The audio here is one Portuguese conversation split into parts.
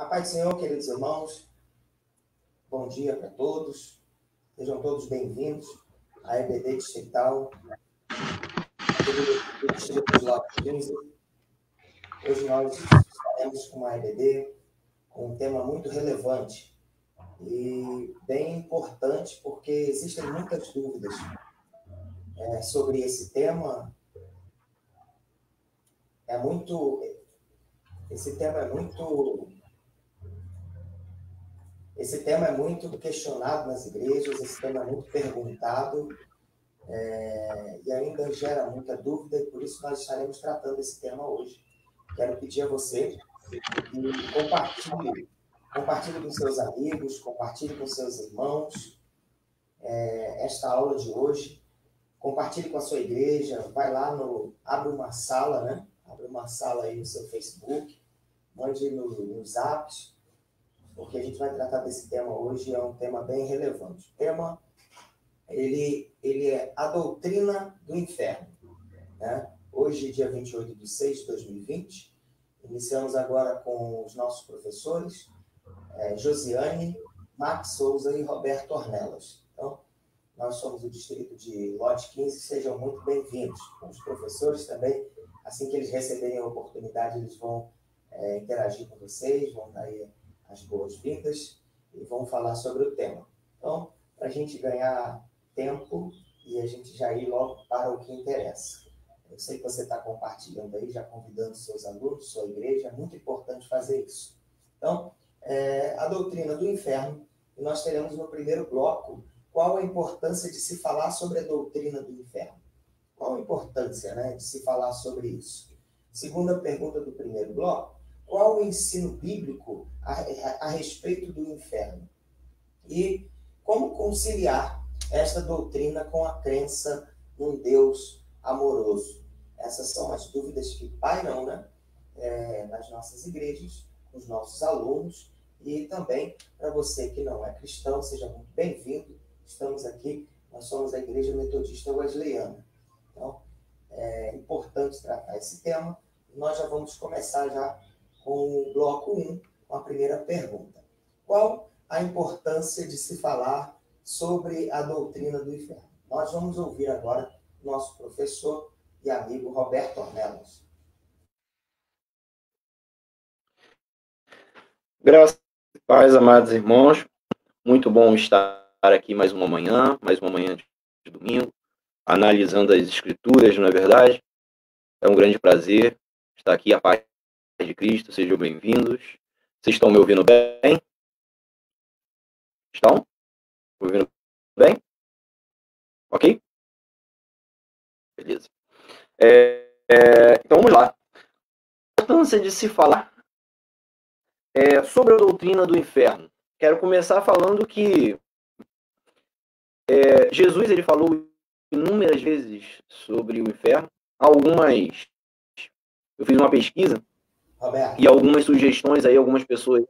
A paz do Senhor, queridos irmãos, bom dia para todos, sejam todos bem-vindos à EBD Distrital, do Distrito de Lote 15. Hoje nós estaremos com uma EBD com um tema muito relevante e bem importante, porque existem muitas dúvidas sobre esse tema. Esse tema é muito questionado nas igrejas, esse tema é muito perguntado e ainda gera muita dúvida, e por isso nós estaremos tratando esse tema hoje. Quero pedir a você que compartilhe com seus amigos, compartilhe com seus irmãos esta aula de hoje, compartilhe com a sua igreja, vai lá abre uma sala, né? Abre uma sala aí no seu Facebook, mande nos apps, porque a gente vai tratar desse tema hoje, é um tema bem relevante. O tema, ele é a doutrina do inferno, né? Hoje, dia 28/6/2020, iniciamos agora com os nossos professores, Josiane, Max Souza e Roberto Ornelas. Então, nós somos do distrito de Lote 15, sejam muito bem-vindos. Os professores também, assim que eles receberem a oportunidade, eles vão interagir com vocês, vão dar aí as boas-vindas e vão falar sobre o tema. Então, para a gente ganhar tempo e a gente já ir logo para o que interessa. Eu sei que você está compartilhando aí, já convidando seus alunos, sua igreja, é muito importante fazer isso. Então, a doutrina do inferno, e nós teremos no primeiro bloco qual a importância de se falar sobre a doutrina do inferno. Qual a importância, né, de se falar sobre isso? Segunda pergunta do primeiro bloco, qual o ensino bíblico a respeito do inferno? E como conciliar esta doutrina com a crença num Deus amoroso? Essas são as dúvidas que pairam, né, nas nossas igrejas, nos nossos alunos, e também para você que não é cristão, seja muito bem-vindo. Estamos aqui, nós somos a Igreja Metodista Wesleyana. Então, é importante tratar esse tema. Nós já vamos começar já com o bloco 1, com a primeira pergunta. Qual a importância de se falar sobre a doutrina do inferno? Nós vamos ouvir agora nosso professor e amigo Roberto Ornelas. Graças e paz, amados irmãos. Muito bom estar aqui mais uma manhã de domingo, analisando as escrituras, não é verdade? É um grande prazer estar aqui, a paz de Cristo, sejam bem-vindos. Vocês estão me ouvindo bem? Estão? Ouvindo bem? Ok? Beleza. Então vamos lá. A importância de se falar sobre a doutrina do inferno. Quero começar falando que Jesus ele falou inúmeras vezes sobre o inferno. Eu fiz uma pesquisa, Roberto, e algumas sugestões aí, algumas pessoas...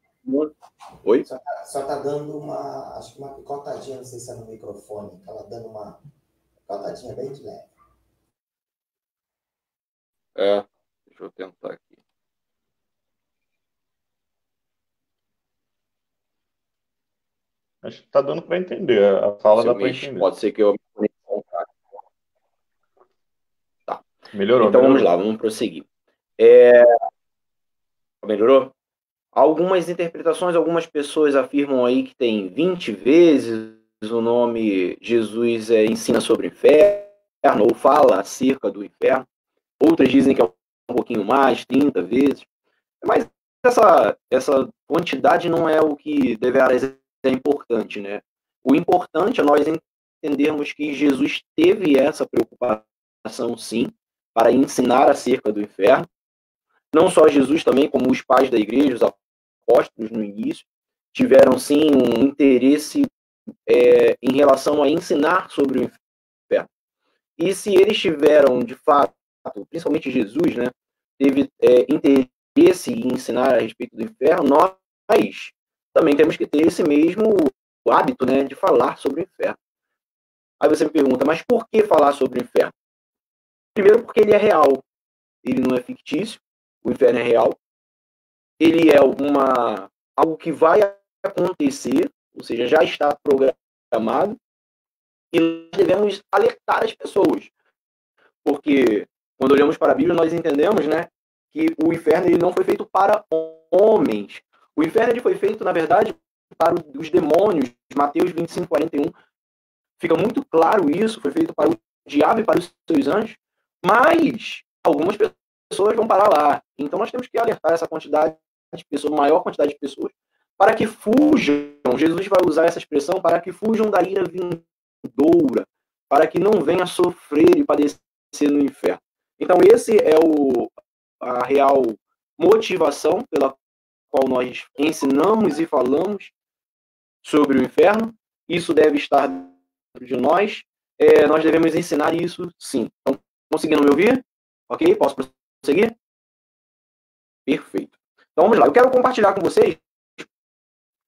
Oi? Só está dando acho que uma picotadinha, não sei se é no microfone, que ela dando uma picotadinha bem de leve. Deixa eu tentar aqui. Acho que tá dando para entender, a fala dá para entender. Pode ser que eu... Tá. Melhorou, então melhorou. Vamos lá, vamos prosseguir. Melhorou? Algumas interpretações, algumas pessoas afirmam aí que tem 20 vezes o nome Jesus ensina sobre o inferno, ou fala acerca do inferno. Outras dizem que é um pouquinho mais, 30 vezes. Mas essa quantidade não é o que deveras é importante, né? O importante é nós entendermos que Jesus teve essa preocupação, sim, para ensinar acerca do inferno. Não só Jesus também, como os pais da igreja, os apóstolos no início, tiveram sim um interesse em relação a ensinar sobre o inferno. E se eles tiveram, de fato, principalmente Jesus, né, teve interesse em ensinar a respeito do inferno, nós também temos que ter esse mesmo hábito, né, de falar sobre o inferno. Aí você me pergunta, mas por que falar sobre o inferno? Primeiro porque ele é real, ele não é fictício, o inferno é real. Ele é algo que vai acontecer, ou seja, já está programado, e nós devemos alertar as pessoas. Porque quando olhamos para a Bíblia, nós entendemos, né, que o inferno ele não foi feito para homens. O inferno ele foi feito, na verdade, para os demônios. Mateus 25, 41. Fica muito claro isso. Foi feito para o diabo e para os seus anjos. Mas algumas pessoas vão parar lá. Então nós temos que alertar essa quantidade de pessoas, maior quantidade de pessoas, para que fujam. Jesus vai usar essa expressão para que fujam da ira vindoura, para que não venha sofrer e padecer no inferno. Então esse é a real motivação pela qual nós ensinamos e falamos sobre o inferno. Isso deve estar dentro de nós. Nós devemos ensinar isso, sim. Então, conseguindo me ouvir? Ok? Posso prosseguir? Perfeito. Então vamos lá. Eu quero compartilhar com vocês.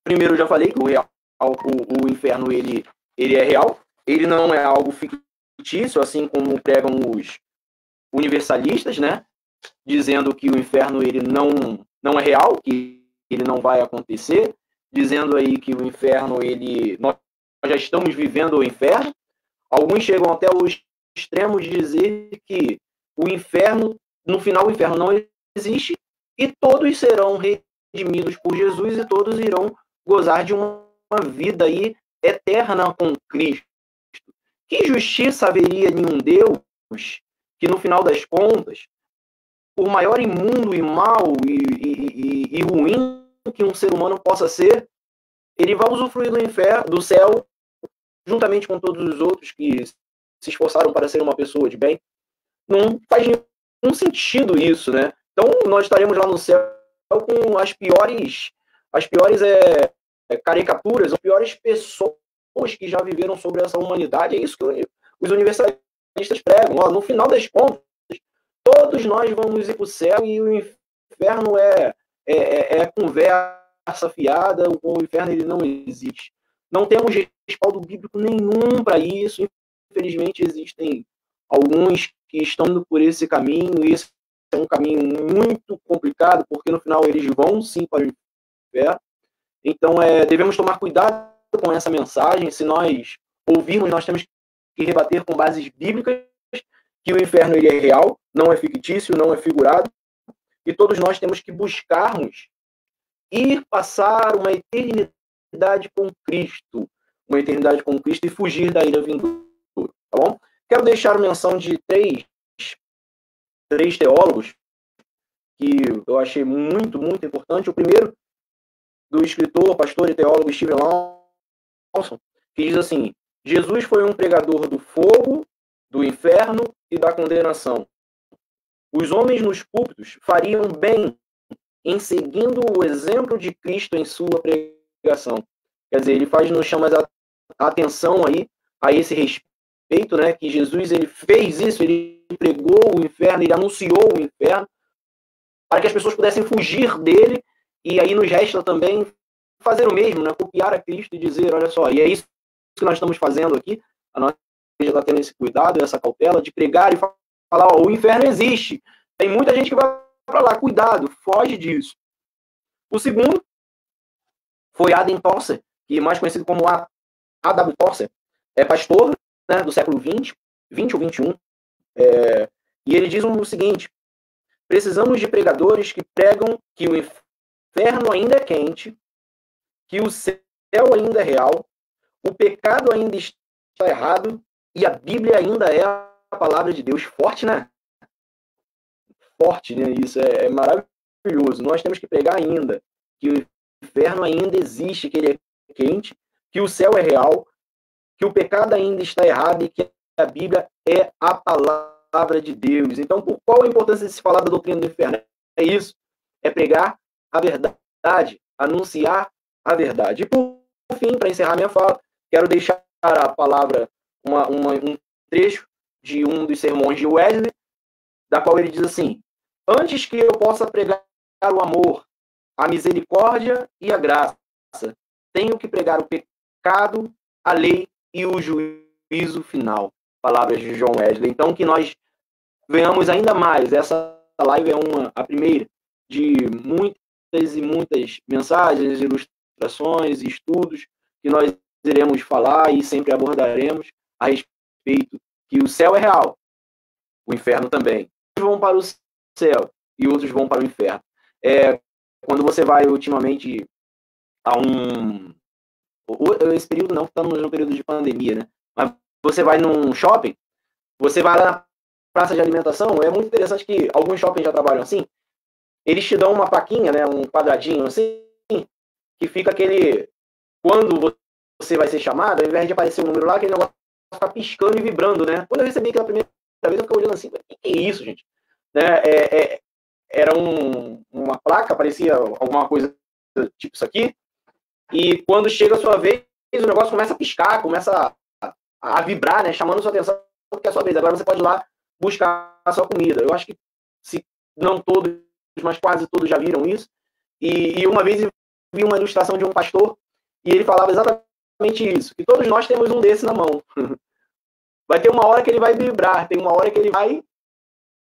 Primeiro eu já falei que o inferno ele é real. Ele não é algo fictício, assim como pregam os universalistas, né? Dizendo que o inferno ele não é real, que ele não vai acontecer, dizendo aí que o inferno nós já estamos vivendo o inferno. Alguns chegam até o extremo de dizer que o inferno, no final o inferno não existe e todos serão redimidos por Jesus e todos irão gozar de uma vida aí eterna com Cristo. Que justiça haveria em um Deus que, no final das contas, por maior imundo e mau e ruim que um ser humano possa ser, ele vai usufruir do inferno, do céu, juntamente com todos os outros que se esforçaram para ser uma pessoa de bem? Não faz nenhum sentido isso, né? Então, nós estaremos lá no céu com as piores caricaturas, as piores pessoas que já viveram sobre essa humanidade. É isso que os universalistas pregam. No final das contas, todos nós vamos ir para o céu e o inferno é conversa fiada. O inferno ele não existe. Não temos respaldo bíblico nenhum para isso. Infelizmente, existem alguns que estão indo por esse caminho, e esse é um caminho muito complicado, porque no final eles vão sim para o inferno. Então, devemos tomar cuidado com essa mensagem. Se nós ouvirmos, nós temos que rebater com bases bíblicas que o inferno ele é real, não é fictício, não é figurado, e todos nós temos que buscarmos ir passar uma eternidade com Cristo, e fugir da ira vindoura, tá bom? Quero deixar menção de três teólogos que eu achei muito, muito importante. O primeiro, do escritor, pastor e teólogo Steven Lawson, que diz assim: Jesus foi um pregador do fogo, do inferno e da condenação. Os homens nos púlpitos fariam bem em seguindo o exemplo de Cristo em sua pregação. Quer dizer, ele nos chama a atenção aí a esse respeito, né? Que Jesus ele fez isso, ele pregou o inferno, ele anunciou o inferno para que as pessoas pudessem fugir dele. E aí nos resta também fazer o mesmo, né? Copiar a Cristo e dizer, olha só, e é isso que nós estamos fazendo aqui. A nossa igreja está tendo esse cuidado, essa cautela de pregar e falar, o inferno existe. Tem muita gente que vai para lá, cuidado, foge disso. O segundo foi Adam Tosser, que é mais conhecido como A.W. Tosser, é pastor, né, do século 20 ou 21, e ele diz o seguinte: precisamos de pregadores que pregam que o inferno ainda é quente, que o céu ainda é real, o pecado ainda está errado e a Bíblia ainda é a palavra de Deus. Forte, né? Forte, né? Isso é maravilhoso. Nós temos que pregar ainda que o inferno ainda existe, que ele é quente, que o céu é real, que o pecado ainda está errado e que a Bíblia é a palavra de Deus. Então, qual a importância de se falar da doutrina do inferno? É isso. É pregar a verdade, anunciar a verdade. E por fim, para encerrar minha fala, quero deixar a palavra, um trecho de um dos sermões de Wesley, da qual ele diz assim: antes que eu possa pregar o amor, a misericórdia e a graça, tenho que pregar o pecado, a lei e o juízo final. Palavras de John Wesley. Então, que nós venhamos ainda mais. Essa live é a primeira de muitas e muitas mensagens, ilustrações e estudos que nós iremos falar e sempre abordaremos a respeito que o céu é real, o inferno também. Uns vão para o céu e outros vão para o inferno. Quando você vai ultimamente a esse período não, estamos no período de pandemia, né? Mas você vai num shopping, você vai lá na praça de alimentação, é muito interessante que alguns shoppings já trabalham assim, eles te dão uma plaquinha, né, um quadradinho assim, que fica aquele, quando você vai ser chamado, ao invés de aparecer o número lá, aquele negócio fica piscando e vibrando, né? Quando eu recebi aquela primeira vez, eu fiquei olhando assim, o que é isso, gente? Né? Era uma placa, parecia alguma coisa tipo isso aqui, e quando chega a sua vez, o negócio começa a piscar, começa a vibrar, né, chamando a sua atenção, porque é a sua vez. Agora você pode ir lá buscar a sua comida. Eu acho que, se não todos, mas quase todos já viram isso. E uma vez eu vi uma ilustração de um pastor, e ele falava exatamente isso, que todos nós temos um desse na mão. Vai ter uma hora que ele vai vibrar, tem uma hora que ele vai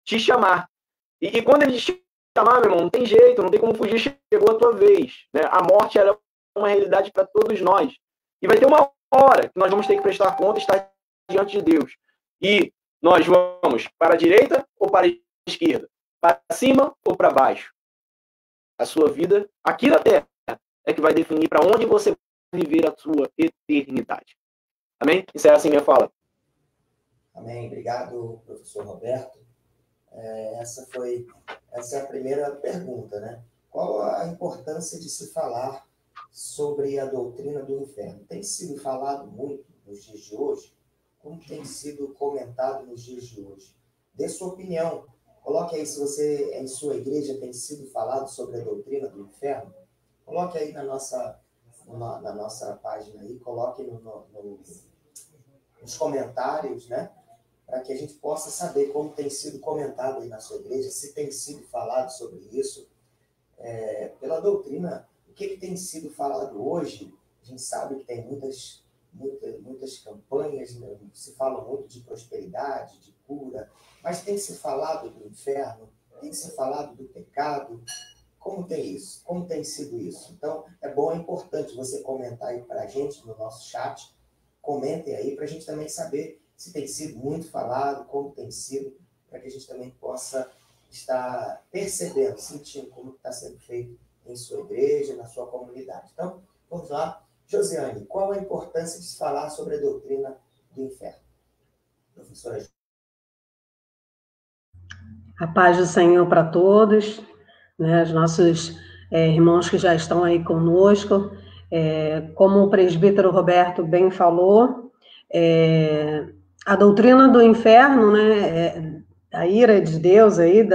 te chamar. E quando ele te chamar, meu irmão, não tem jeito, não tem como fugir, chegou a tua vez. Né? A morte era uma realidade para todos nós. E vai ter uma hora que nós vamos ter que prestar conta e estar diante de Deus. E nós vamos para a direita ou para a esquerda? Para cima ou para baixo? A sua vida aqui na Terra é que vai definir para onde você vai viver a sua eternidade. Amém? Isso é assim minha fala. Amém. Obrigado, professor Roberto. Essa é a primeira pergunta, né? Qual a importância de se falar sobre a doutrina do inferno? Tem sido falado muito nos dias de hoje? Como tem sido comentado nos dias de hoje? Dê sua opinião. Coloque aí se você, em sua igreja, tem sido falado sobre a doutrina do inferno. Coloque aí na nossa página aí, coloque nos comentários, né? Para que a gente possa saber como tem sido comentado aí na sua igreja, se tem sido falado sobre isso, pela doutrina. O que tem sido falado hoje? A gente sabe que tem muitas campanhas, né? Se fala muito de prosperidade, de cura, mas tem se falado do inferno, tem se falado do pecado. Como tem isso? Como tem sido isso? Então, é importante você comentar aí para a gente no nosso chat. Comentem aí para a gente também saber se tem sido muito falado, como tem sido, para que a gente também possa estar percebendo, sentindo como está sendo feito em sua igreja, na sua comunidade. Então, vamos lá. Josiane, qual a importância de se falar sobre a doutrina do inferno? Professora. A paz do Senhor para todos, né, os nossos irmãos que já estão aí conosco. Como o presbítero Roberto bem falou, a doutrina do inferno, né, a ira de Deus aí,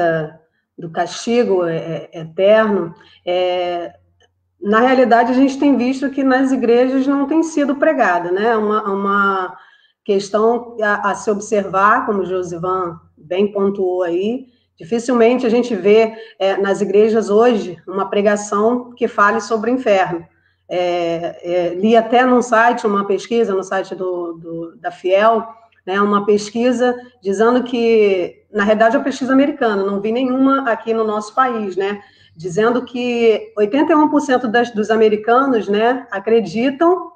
do castigo eterno, na realidade a gente tem visto que nas igrejas não tem sido pregada, né? Uma questão a se observar, como o Josivan bem pontuou aí. Dificilmente a gente vê nas igrejas hoje uma pregação que fale sobre o inferno. Li até num site, uma pesquisa no site da Fiel, né, uma pesquisa dizendo que, na realidade, é uma pesquisa americana, não vi nenhuma aqui no nosso país, né, dizendo que 81% dos americanos, né, acreditam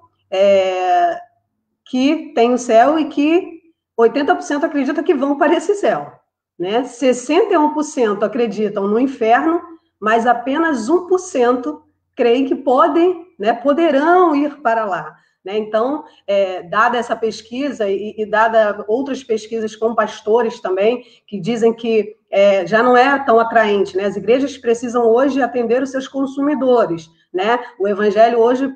que tem o céu e que 80% acreditam que vão para esse céu. Né? 61% acreditam no inferno, mas apenas 1% creem que poderão ir para lá. Né? Então, dada essa pesquisa e dada outras pesquisas com pastores também, que dizem que já não é tão atraente, né? As igrejas precisam hoje atender os seus consumidores, né? O evangelho hoje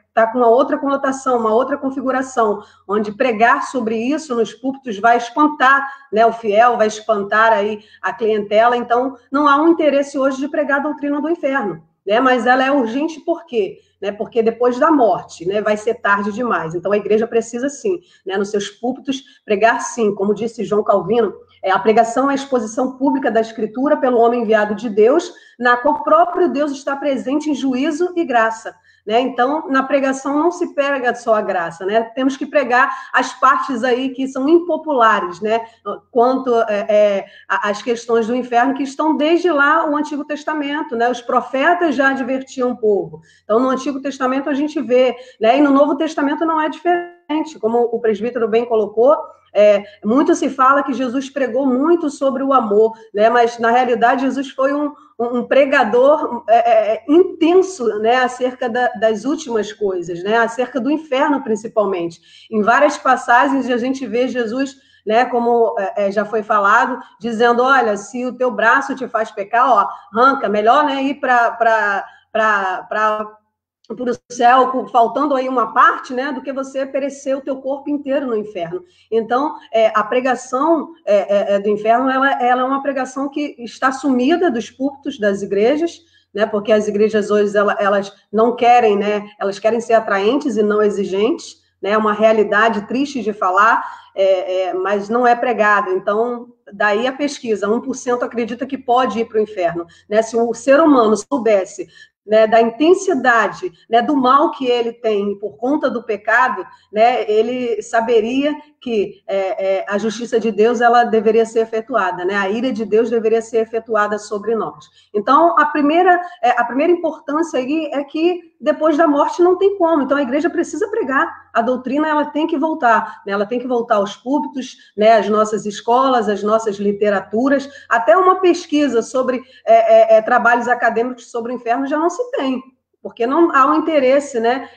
está com uma outra conotação, uma outra configuração, onde pregar sobre isso nos púlpitos vai espantar, né, o fiel, vai espantar aí a clientela. Então, não há um interesse hoje de pregar a doutrina do inferno, né? Mas ela é urgente por quê? Né? Porque depois da morte, né, vai ser tarde demais. Então, a igreja precisa, sim, né, nos seus púlpitos, pregar, sim, como disse João Calvino, a pregação é a exposição pública da Escritura pelo homem enviado de Deus, na qual o próprio Deus está presente em juízo e graça. né? Então, na pregação não se prega só a graça, né? Temos que pregar as partes aí que são impopulares, né? Quanto às questões do inferno, que estão desde lá o Antigo Testamento, né? Os profetas já advertiam o povo. Então, no Antigo Testamento a gente vê, né? E no Novo Testamento não é diferente, como o presbítero bem colocou. Muito se fala que Jesus pregou muito sobre o amor, né? Mas, na realidade, Jesus foi um pregador intenso, né? Acerca das últimas coisas, né? Acerca do inferno, principalmente. Em várias passagens a gente vê Jesus, né, como já foi falado, dizendo, olha, se o teu braço te faz pecar, ó, arranca, melhor, né, ir para o céu, faltando aí uma parte, né, do que você perecer o teu corpo inteiro no inferno. Então, a pregação do inferno, ela é uma pregação que está sumida dos púlpitos das igrejas, né, porque as igrejas hoje, elas não querem, né, elas querem ser atraentes e não exigentes, né, é uma realidade triste de falar, mas não é pregado. Então, daí a pesquisa, 1% acredita que pode ir para o inferno, né, se o ser humano soubesse, né, da intensidade, né, do mal que ele tem por conta do pecado, né, ele saberia que a justiça de Deus, ela deveria ser efetuada, né, a ira de Deus deveria ser efetuada sobre nós. Então, a primeira importância aí é que depois da morte não tem como, então a igreja precisa pregar, a doutrina ela tem que voltar, né, ela tem que voltar aos púlpitos, né, às nossas escolas, às nossas literaturas, até uma pesquisa sobre trabalhos acadêmicos sobre o inferno já não se tem, porque não há um interesse, né,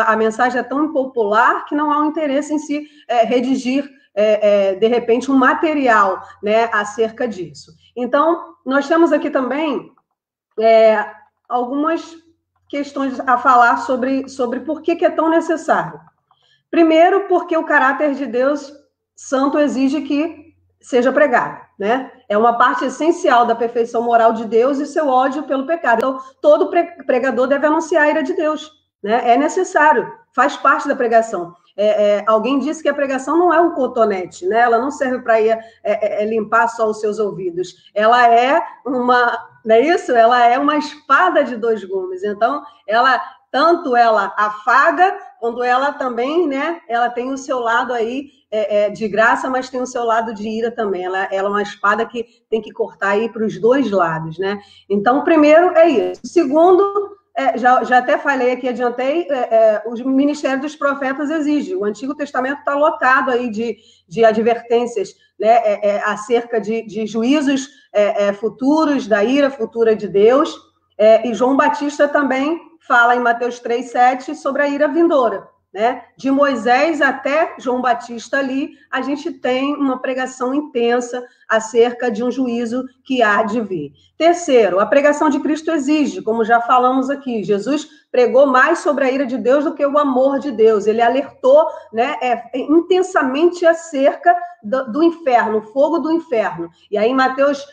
a mensagem é tão impopular que não há um interesse em se redigir, de repente, um material, né, acerca disso. Então, nós temos aqui também algumas questões a falar sobre por que é tão necessário. Primeiro, porque o caráter de Deus santo exige que seja pregado, né? É uma parte essencial da perfeição moral de Deus e seu ódio pelo pecado. Então, todo pregador deve anunciar a ira de Deus, né? É necessário, faz parte da pregação. Alguém disse que a pregação não é um cotonete, né? Ela não serve para ir limpar só os seus ouvidos. Ela é não é isso? Ela é uma espada de dois gumes. Então, tanto ela afaga, quando ela também, né? Ela tem o seu lado aí de graça, mas tem o seu lado de ira também. Ela é uma espada que tem que cortar aí para os dois lados, né? Então, primeiro é isso. Segundo, já até falei aqui, adiantei, o ministério dos profetas exige. O Antigo Testamento está lotado aí de advertências, né, acerca de juízos futuros, da ira futura de Deus. E João Batista também fala em Mateus 3,7 sobre a ira vindoura, né? De Moisés até João Batista ali, a gente tem uma pregação intensa acerca de um juízo que há de vir. Terceiro, a pregação de Cristo exige, como já falamos aqui, Jesus pregou mais sobre a ira de Deus do que o amor de Deus. Ele alertou, né, intensamente acerca do inferno, o fogo do inferno. E aí, em Mateus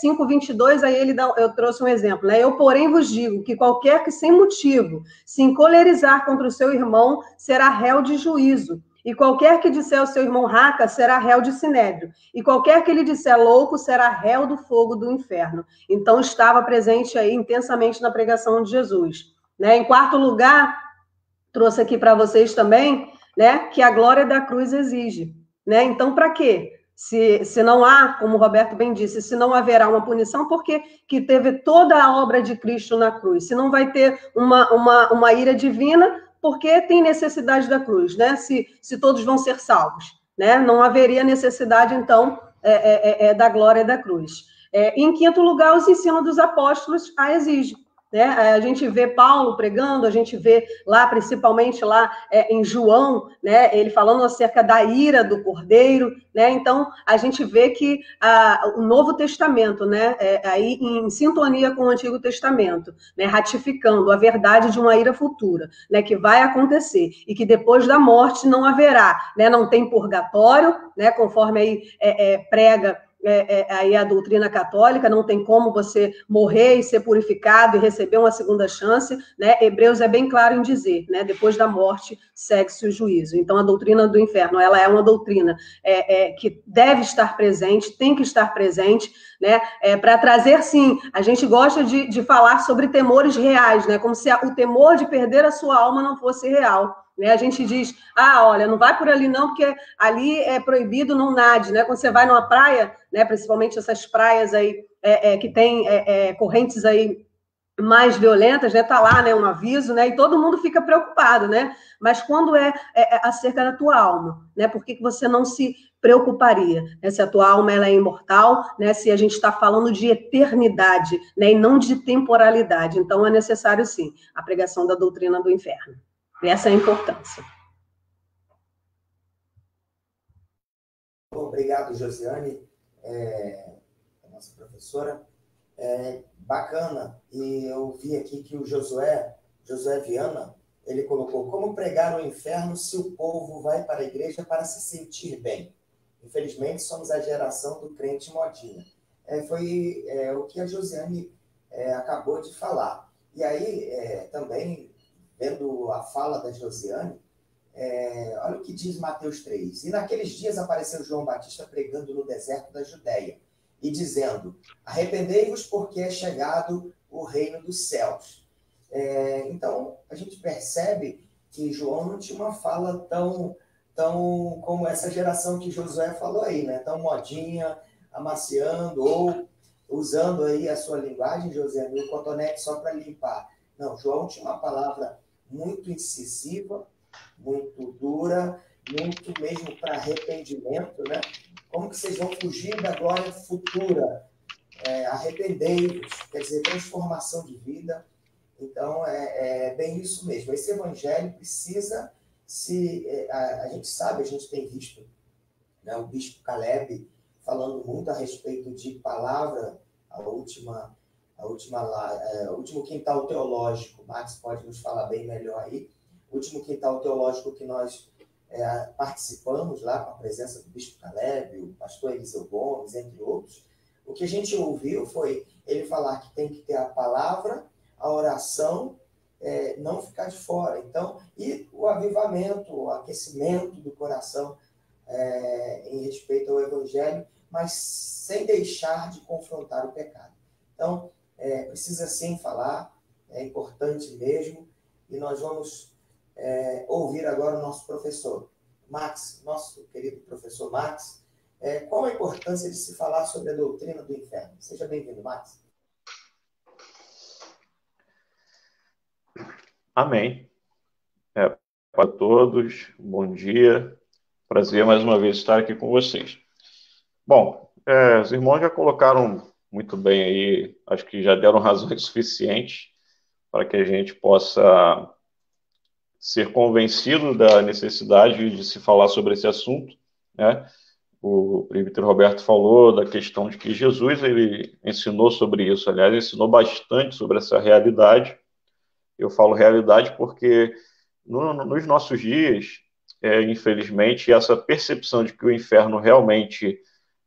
5:22, aí eu trouxe um exemplo, né? Eu, porém, vos digo que qualquer que sem motivo se encolerizar contra o seu irmão será réu de juízo. E qualquer que disser ao seu irmão raca será réu de sinédrio. E qualquer que lhe disser louco será réu do fogo do inferno. Então, estava presente aí intensamente na pregação de Jesus. Né? Em quarto lugar, trouxe aqui para vocês também, né, que a glória da cruz exige. Né? Então, para quê? Se não há, como o Roberto bem disse, se não haverá uma punição, porque que teve toda a obra de Cristo na cruz. Se não vai ter uma ira divina, porque tem necessidade da cruz, né? Se todos vão ser salvos, né? Não haveria necessidade, então, da glória da cruz. Em quinto lugar, os ensinos dos apóstolos a exigem. Né? A gente vê Paulo pregando, a gente vê lá, principalmente lá em João, né? Ele falando acerca da ira do Cordeiro, né? Então, a gente vê que o Novo Testamento, né? Aí em sintonia com o Antigo Testamento, né? Ratificando a verdade de uma ira futura, né? Que vai acontecer e que depois da morte não haverá, né? Não tem purgatório, né? Conforme aí prega aí a doutrina católica, não tem como você morrer e ser purificado e receber uma segunda chance, né? Hebreus é bem claro em dizer, né? Depois da morte segue-se o juízo. Então, a doutrina do inferno, ela é uma doutrina que deve estar presente, tem que estar presente, né? Para trazer, sim, a gente gosta de falar sobre temores reais, né? Como se o temor de perder a sua alma não fosse real. Né? A gente diz, olha, não vai por ali não, porque ali é proibido, não nade, né? Quando você vai numa praia, né, principalmente essas praias aí que tem correntes aí mais violentas, né? Tá lá, né, um aviso, né? E todo mundo fica preocupado, né? Mas quando acerca da tua alma, né? Por que você não se preocuparia? Né? Se a tua alma ela é imortal, né? Se a gente está falando de eternidade, né? E não de temporalidade. Então é necessário sim a pregação da doutrina do inferno. Essa é a importância. Obrigado, Josiane, a nossa professora. Bacana. E eu vi aqui que o Josué Viana, ele colocou: como pregar no inferno se o povo vai para a igreja para se sentir bem? Infelizmente, somos a geração do crente modinha. Foi o que a Josiane acabou de falar. E aí, também, vendo a fala da Josiane, olha o que diz Mateus 3. E naqueles dias apareceu João Batista pregando no deserto da Judéia e dizendo: arrependei-vos porque é chegado o reino dos céus. Então, a gente percebe que João não tinha uma fala tão como essa geração que Josué falou aí, né? Tão modinha, amaciando, ou usando aí a sua linguagem, José, o cotonete só para limpar. Não, João tinha uma palavra muito incisiva, muito dura, muito mesmo para arrependimento, né? Como que vocês vão fugir da glória futura? Arrependei-vos, quer dizer, transformação de vida. Então, é bem isso mesmo. Esse evangelho precisa a gente sabe, a gente tem visto, né, o bispo Caleb falando muito a respeito de palavra, o último quintal teológico, Max pode nos falar bem melhor aí, o último quintal teológico que nós participamos lá com a presença do bispo Caleb, o pastor Eliseu Gomes, entre outros. O que a gente ouviu foi ele falar que tem que ter a palavra, a oração, não ficar de fora. Então, e o avivamento, o aquecimento do coração em respeito ao evangelho, mas sem deixar de confrontar o pecado. Então, precisa sim falar, é importante mesmo, e nós vamos ouvir agora o nosso professor Max, nosso querido professor Max. Qual a importância de se falar sobre a doutrina do inferno? Seja bem-vindo, Max. Amém. Para todos, bom dia. Prazer mais uma vez estar aqui com vocês. Bom, os irmãos já colocaram muito bem aí, acho que já deram razões suficientes para que a gente possa ser convencido da necessidade de se falar sobre esse assunto, né? O presbítero Roberto falou da questão de que Jesus ele ensinou sobre isso, aliás, ensinou bastante sobre essa realidade. Eu falo realidade porque nos nossos dias, infelizmente, essa percepção de que o inferno realmente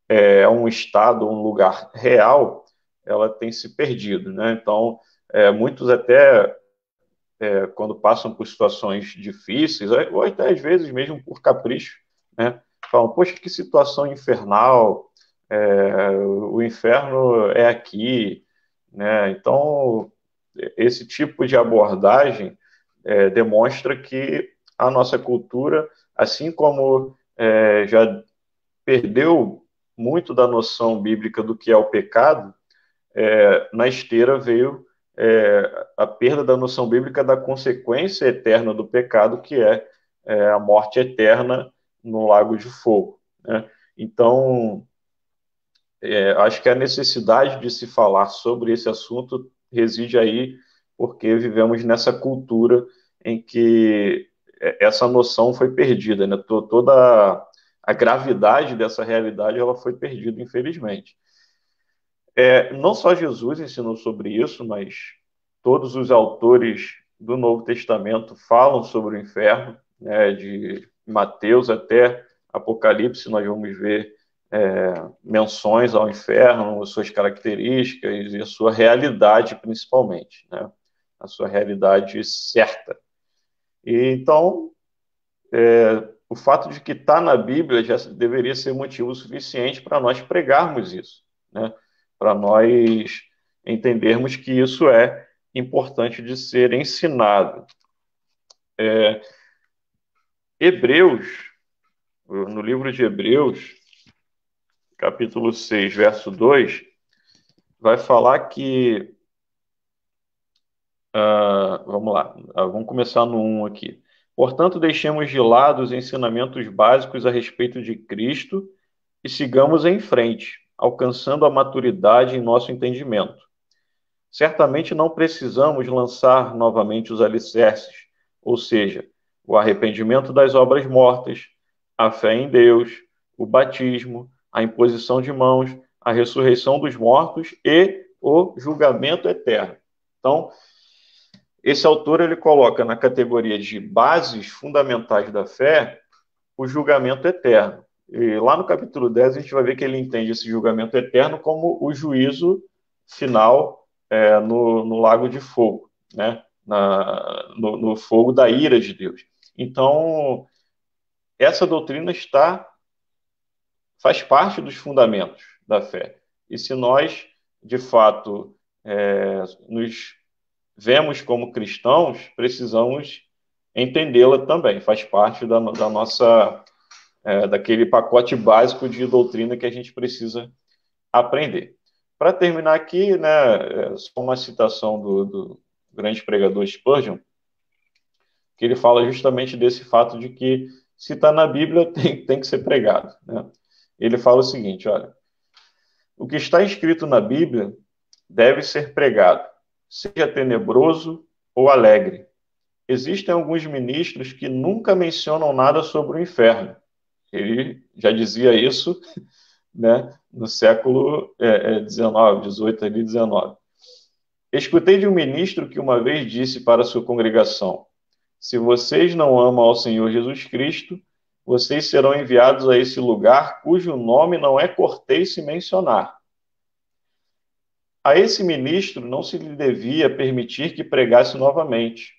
é um estado, um lugar real, ela tem se perdido, né? Então, muitos até, quando passam por situações difíceis, ou até às vezes mesmo por capricho, né? Falam, poxa, que situação infernal, o inferno é aqui, né? Então, esse tipo de abordagem demonstra que a nossa cultura, assim como já perdeu muito da noção bíblica do que é o pecado, na esteira veio a perda da noção bíblica da consequência eterna do pecado, que é a morte eterna no lago de fogo, né? Então, acho que a necessidade de se falar sobre esse assunto reside aí porque vivemos nessa cultura em que essa noção foi perdida, né? Toda a gravidade dessa realidade ela foi perdida, infelizmente. Não só Jesus ensinou sobre isso, mas todos os autores do Novo Testamento falam sobre o inferno, né? De Mateus até Apocalipse, nós vamos ver menções ao inferno, suas características e a sua realidade, principalmente, né? A sua realidade certa. E, então, o fato de que está na Bíblia já deveria ser motivo suficiente para nós pregarmos isso, né? Para nós entendermos que isso é importante de ser ensinado. Hebreus, no livro de Hebreus, capítulo 6, verso 2, vai falar que... vamos lá, vamos começar no 1 aqui. Portanto, deixemos de lado os ensinamentos básicos a respeito de Cristo e sigamos em frente, alcançando a maturidade em nosso entendimento. Certamente não precisamos lançar novamente os alicerces, ou seja, o arrependimento das obras mortas, a fé em Deus, o batismo, a imposição de mãos, a ressurreição dos mortos e o julgamento eterno. Então, esse autor ele coloca na categoria de bases fundamentais da fé o julgamento eterno. E lá no capítulo 10 a gente vai ver que ele entende esse julgamento eterno como o juízo final no lago de fogo, né? No fogo da ira de Deus. Então, essa doutrina faz parte dos fundamentos da fé. E se nós, de fato, nos vemos como cristãos, precisamos entendê-la também. Faz parte da nossa... daquele pacote básico de doutrina que a gente precisa aprender. Para terminar aqui, né, só uma citação do grande pregador Spurgeon, que ele fala justamente desse fato de que, se está na Bíblia, tem que ser pregado, né? Ele fala o seguinte, olha, o que está escrito na Bíblia deve ser pregado, seja tenebroso ou alegre. Existem alguns ministros que nunca mencionam nada sobre o inferno. Ele já dizia isso, né, no século XIX, 18 ali, 19. Escutei de um ministro que uma vez disse para a sua congregação: se vocês não amam ao Senhor Jesus Cristo, vocês serão enviados a esse lugar cujo nome não é cortês se mencionar. A esse ministro não se lhe devia permitir que pregasse novamente,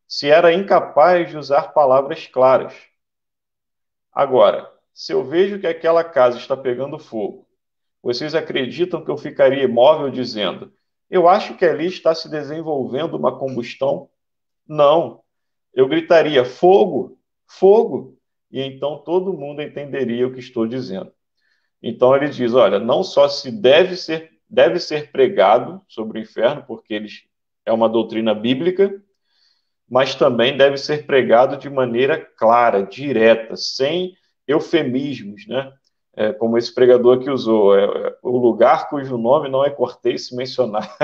se era incapaz de usar palavras claras. Agora, se eu vejo que aquela casa está pegando fogo, vocês acreditam que eu ficaria imóvel dizendo: eu acho que ali está se desenvolvendo uma combustão? Não. Eu gritaria: fogo, fogo, e então todo mundo entenderia o que estou dizendo. Então ele diz, olha, não só se deve ser pregado sobre o inferno, porque é uma doutrina bíblica, mas também deve ser pregado de maneira clara, direta, sem eufemismos, né? Como esse pregador que usou, o lugar cujo nome não é cortês se mencionar.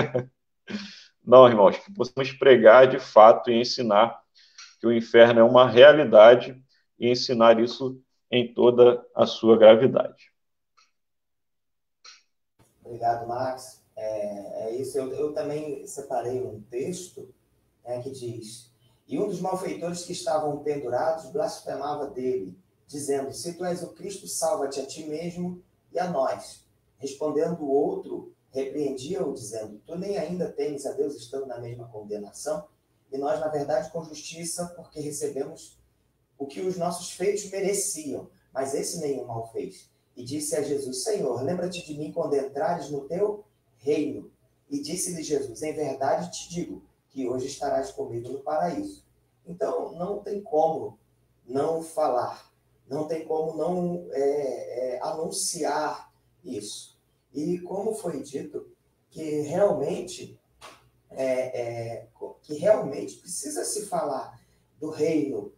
Não, irmãos, que possamos pregar de fato e ensinar que o inferno é uma realidade e ensinar isso em toda a sua gravidade. Obrigado, Max. É isso. Eu também separei um texto, que diz: e um dos malfeitores que estavam pendurados blasfemava dele, dizendo: se tu és o Cristo, salva-te a ti mesmo e a nós. Respondendo o outro, repreendia-o, dizendo: tu nem ainda temes a Deus, estando na mesma condenação? E nós, na verdade, com justiça, porque recebemos o que os nossos feitos mereciam, mas esse nenhum mal fez. E disse a Jesus: Senhor, lembra-te de mim quando entrares no teu reino. E disse-lhe Jesus: em verdade te digo que hoje estarás comigo no paraíso. Então, não tem como não falar, não tem como não anunciar isso. E como foi dito, que realmente precisa se falar do reino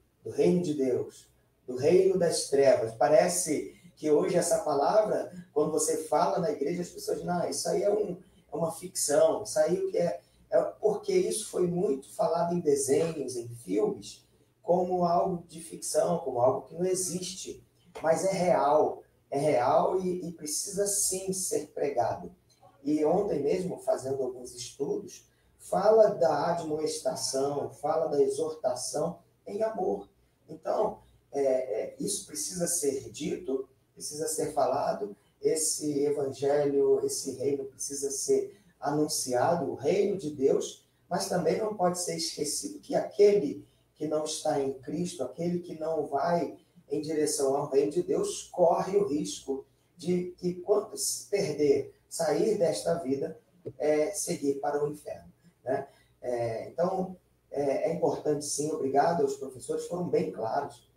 de Deus, do reino das trevas. Parece que hoje essa palavra, quando você fala na igreja, as pessoas dizem: não, isso aí é uma ficção, isso aí porque isso foi muito falado em desenhos, em filmes, como algo de ficção, como algo que não existe, mas é real e precisa sim ser pregado. E ontem mesmo, fazendo alguns estudos, fala da admoestação, fala da exortação em amor. Então, isso precisa ser dito precisa ser falado, esse evangelho, esse reino precisa ser anunciado, o reino de Deus, mas também não pode ser esquecido que aquele que não está em Cristo, aquele que não vai em direção ao reino de Deus, corre o risco de que, quando se perder, sair desta vida, seguir para o inferno, né? Então, é importante, sim, obrigado aos professores, foram bem claros.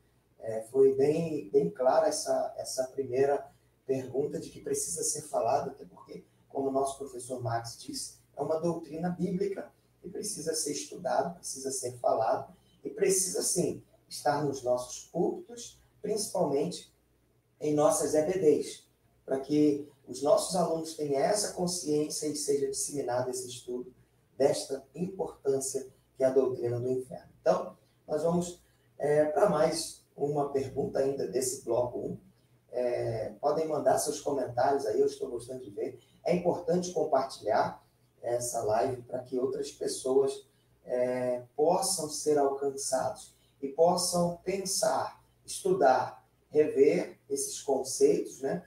Foi bem clara essa primeira pergunta de que precisa ser falado, até porque, como o nosso professor Max disse, é uma doutrina bíblica que precisa ser estudado, precisa ser falado e precisa, sim, estar nos nossos púlpitos, principalmente em nossas EBDs, para que os nossos alunos tenham essa consciência e seja disseminado esse estudo desta importância que é a doutrina do inferno. Então, nós vamos para mais uma pergunta ainda desse bloco 1. Podem mandar seus comentários aí, eu estou gostando de ver. É importante compartilhar essa live para que outras pessoas possam ser alcançados e possam pensar, estudar, rever esses conceitos, né?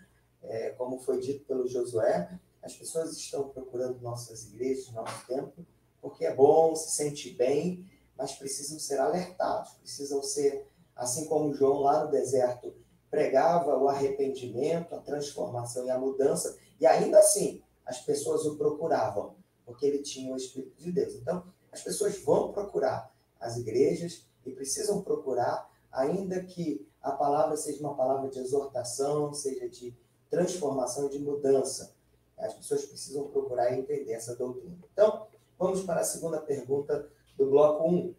Como foi dito pelo Josué, as pessoas estão procurando nossas igrejas, nosso templo, porque é bom, se sentir bem, mas precisam ser alertados, precisam ser, assim como João lá no deserto pregava o arrependimento, a transformação e a mudança, e ainda assim as pessoas o procuravam, porque ele tinha o Espírito de Deus. Então, as pessoas vão procurar as igrejas e precisam procurar, ainda que a palavra seja uma palavra de exortação, seja de transformação e de mudança. As pessoas precisam procurar e entender essa doutrina. Então, vamos para a segunda pergunta do bloco 1.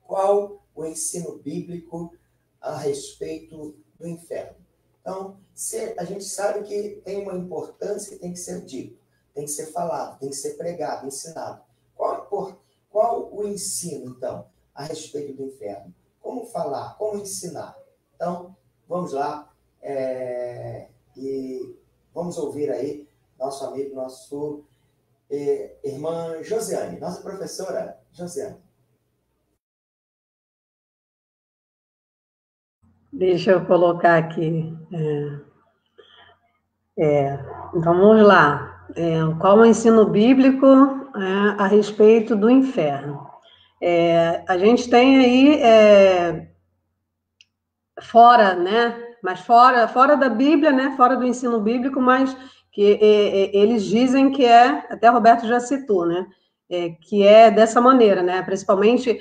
Qual o ensino bíblico a respeito do inferno? Então, a gente sabe que tem uma importância que tem que ser dito, tem que ser falado, tem que ser pregado, ensinado. Qual o ensino, então, a respeito do inferno? Como falar? Como ensinar? Então, vamos lá e vamos ouvir aí nosso amigo, irmã Josiane, nossa professora Josiane. Deixa eu colocar aqui. Então, vamos lá. Qual o ensino bíblico a respeito do inferno? A gente tem aí, fora, né? Mas fora da Bíblia, né? Fora do ensino bíblico, mas que eles dizem que até Roberto já citou, né? Que é dessa maneira, né? Principalmente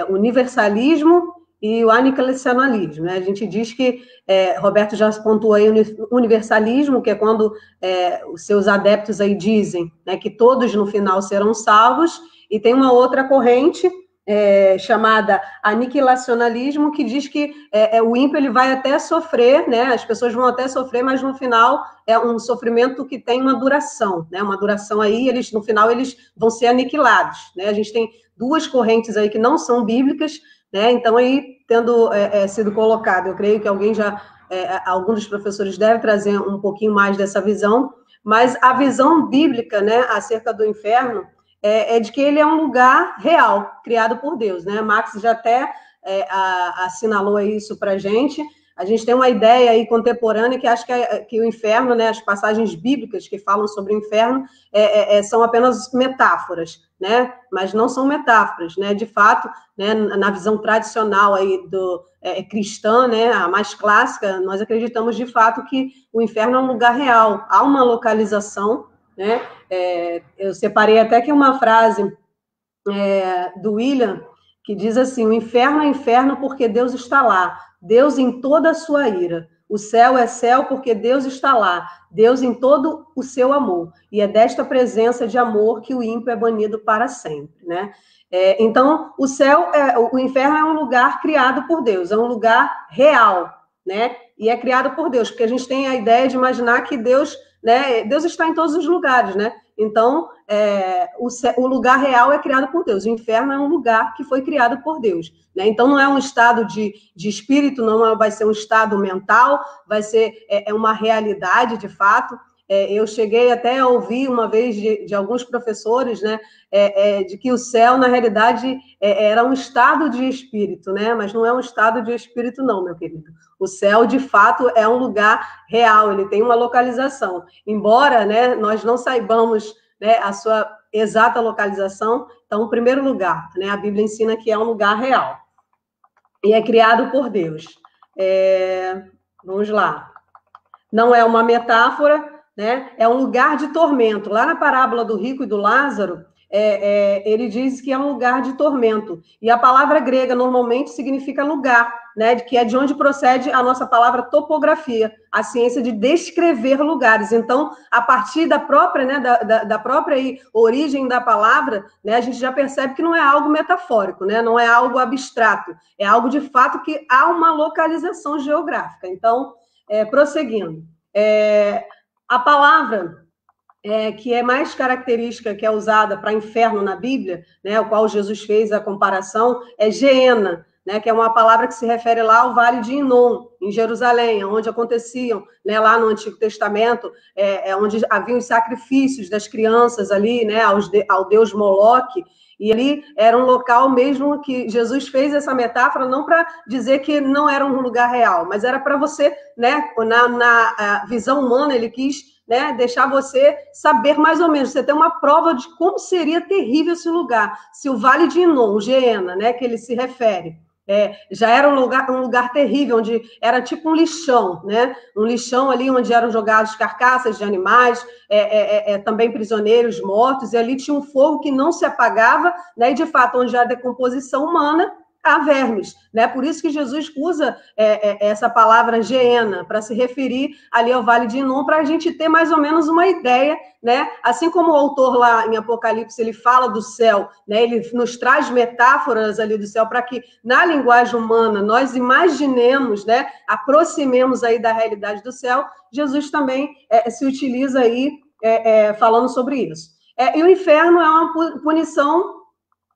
universalismo e o aniquilacionalismo, né? A gente diz que, Roberto já pontuou aí o universalismo, que é quando os seus adeptos aí dizem, né, que todos no final serão salvos, e tem uma outra corrente chamada aniquilacionalismo, que diz que o ímpio ele vai até sofrer, né? As pessoas vão até sofrer, mas no final é um sofrimento que tem uma duração, né? Uma duração aí, no final eles vão ser aniquilados, né? A gente tem duas correntes aí que não são bíblicas, né? Então aí tendo sido colocado, eu creio que algum dos professores deve trazer um pouquinho mais dessa visão, mas a visão bíblica, né, acerca do inferno de que ele é um lugar real, criado por Deus, né? Max já até assinalou isso para a gente. A gente tem uma ideia aí contemporânea que acha que o inferno, né, as passagens bíblicas que falam sobre o inferno são apenas metáforas, né? Mas não são metáforas, né? De fato, né, na visão tradicional aí cristã, né, a mais clássica, nós acreditamos de fato que o inferno é um lugar real, há uma localização, né? Eu separei até aqui uma frase do William, que diz assim: o inferno é inferno porque Deus está lá, Deus em toda a sua ira. O céu é céu porque Deus está lá, Deus em todo o seu amor. E é desta presença de amor que o ímpio é banido para sempre, né? Então, o inferno é um lugar criado por Deus, é um lugar real, né? E é criado por Deus, porque a gente tem a ideia de imaginar que Deus, né? Deus está em todos os lugares, né? Então, o lugar real é criado por Deus. O inferno é um lugar que foi criado por Deus, né? Então, não é um estado de espírito, não vai ser um estado mental, vai ser uma realidade, de fato. eu cheguei até a ouvir uma vez de alguns professores, né, de que o céu, na realidade, era um estado de espírito, né? Mas não é um estado de espírito, não, meu querido. O céu, de fato, é um lugar real, ele tem uma localização. Embora, né, nós não saibamos, né, a sua exata localização, então, em primeiro lugar, né, a Bíblia ensina que é um lugar real. E é criado por Deus. Vamos lá. Não é uma metáfora, né? É um lugar de tormento. Lá na parábola do rico e do Lázaro, ele diz que é um lugar de tormento. E a palavra grega normalmente significa lugar, né? Que é de onde procede a nossa palavra topografia, a ciência de descrever lugares. Então, a partir da própria, né, da própria origem da palavra, né, a gente já percebe que não é algo metafórico, né? Não é algo abstrato, é algo de fato que há uma localização geográfica. Então, prosseguindo, a palavra que é mais característica, que é usada para inferno na Bíblia, né, o qual Jesus fez a comparação, é Geena, né, que é uma palavra que se refere lá ao Vale de Inom, em Jerusalém, onde aconteciam, né, lá no Antigo Testamento, onde haviam os sacrifícios das crianças ali, né, ao deus Moloque. E ali era um local mesmo que Jesus fez essa metáfora, não para dizer que não era um lugar real, mas era para você, né, na visão humana, ele quis, né, deixar você saber mais ou menos, você ter uma prova de como seria terrível esse lugar. Se o Vale de Inom, Geena, né, que ele se refere, já era um lugar terrível, onde era tipo um lixão, né? Um lixão ali onde eram jogadas carcaças de animais, também prisioneiros mortos, e ali tinha um fogo que não se apagava, né? E, de fato, onde há decomposição humana, há vermes, né? Por isso que Jesus usa essa palavra Geena, para se referir ali ao Vale de Inom, para a gente ter mais ou menos uma ideia, né? Assim como o autor lá em Apocalipse, ele fala do céu, né? Ele nos traz metáforas ali do céu, para que na linguagem humana nós imaginemos, né? Aproximemos aí da realidade do céu. Jesus também se utiliza aí falando sobre isso. E o inferno é uma punição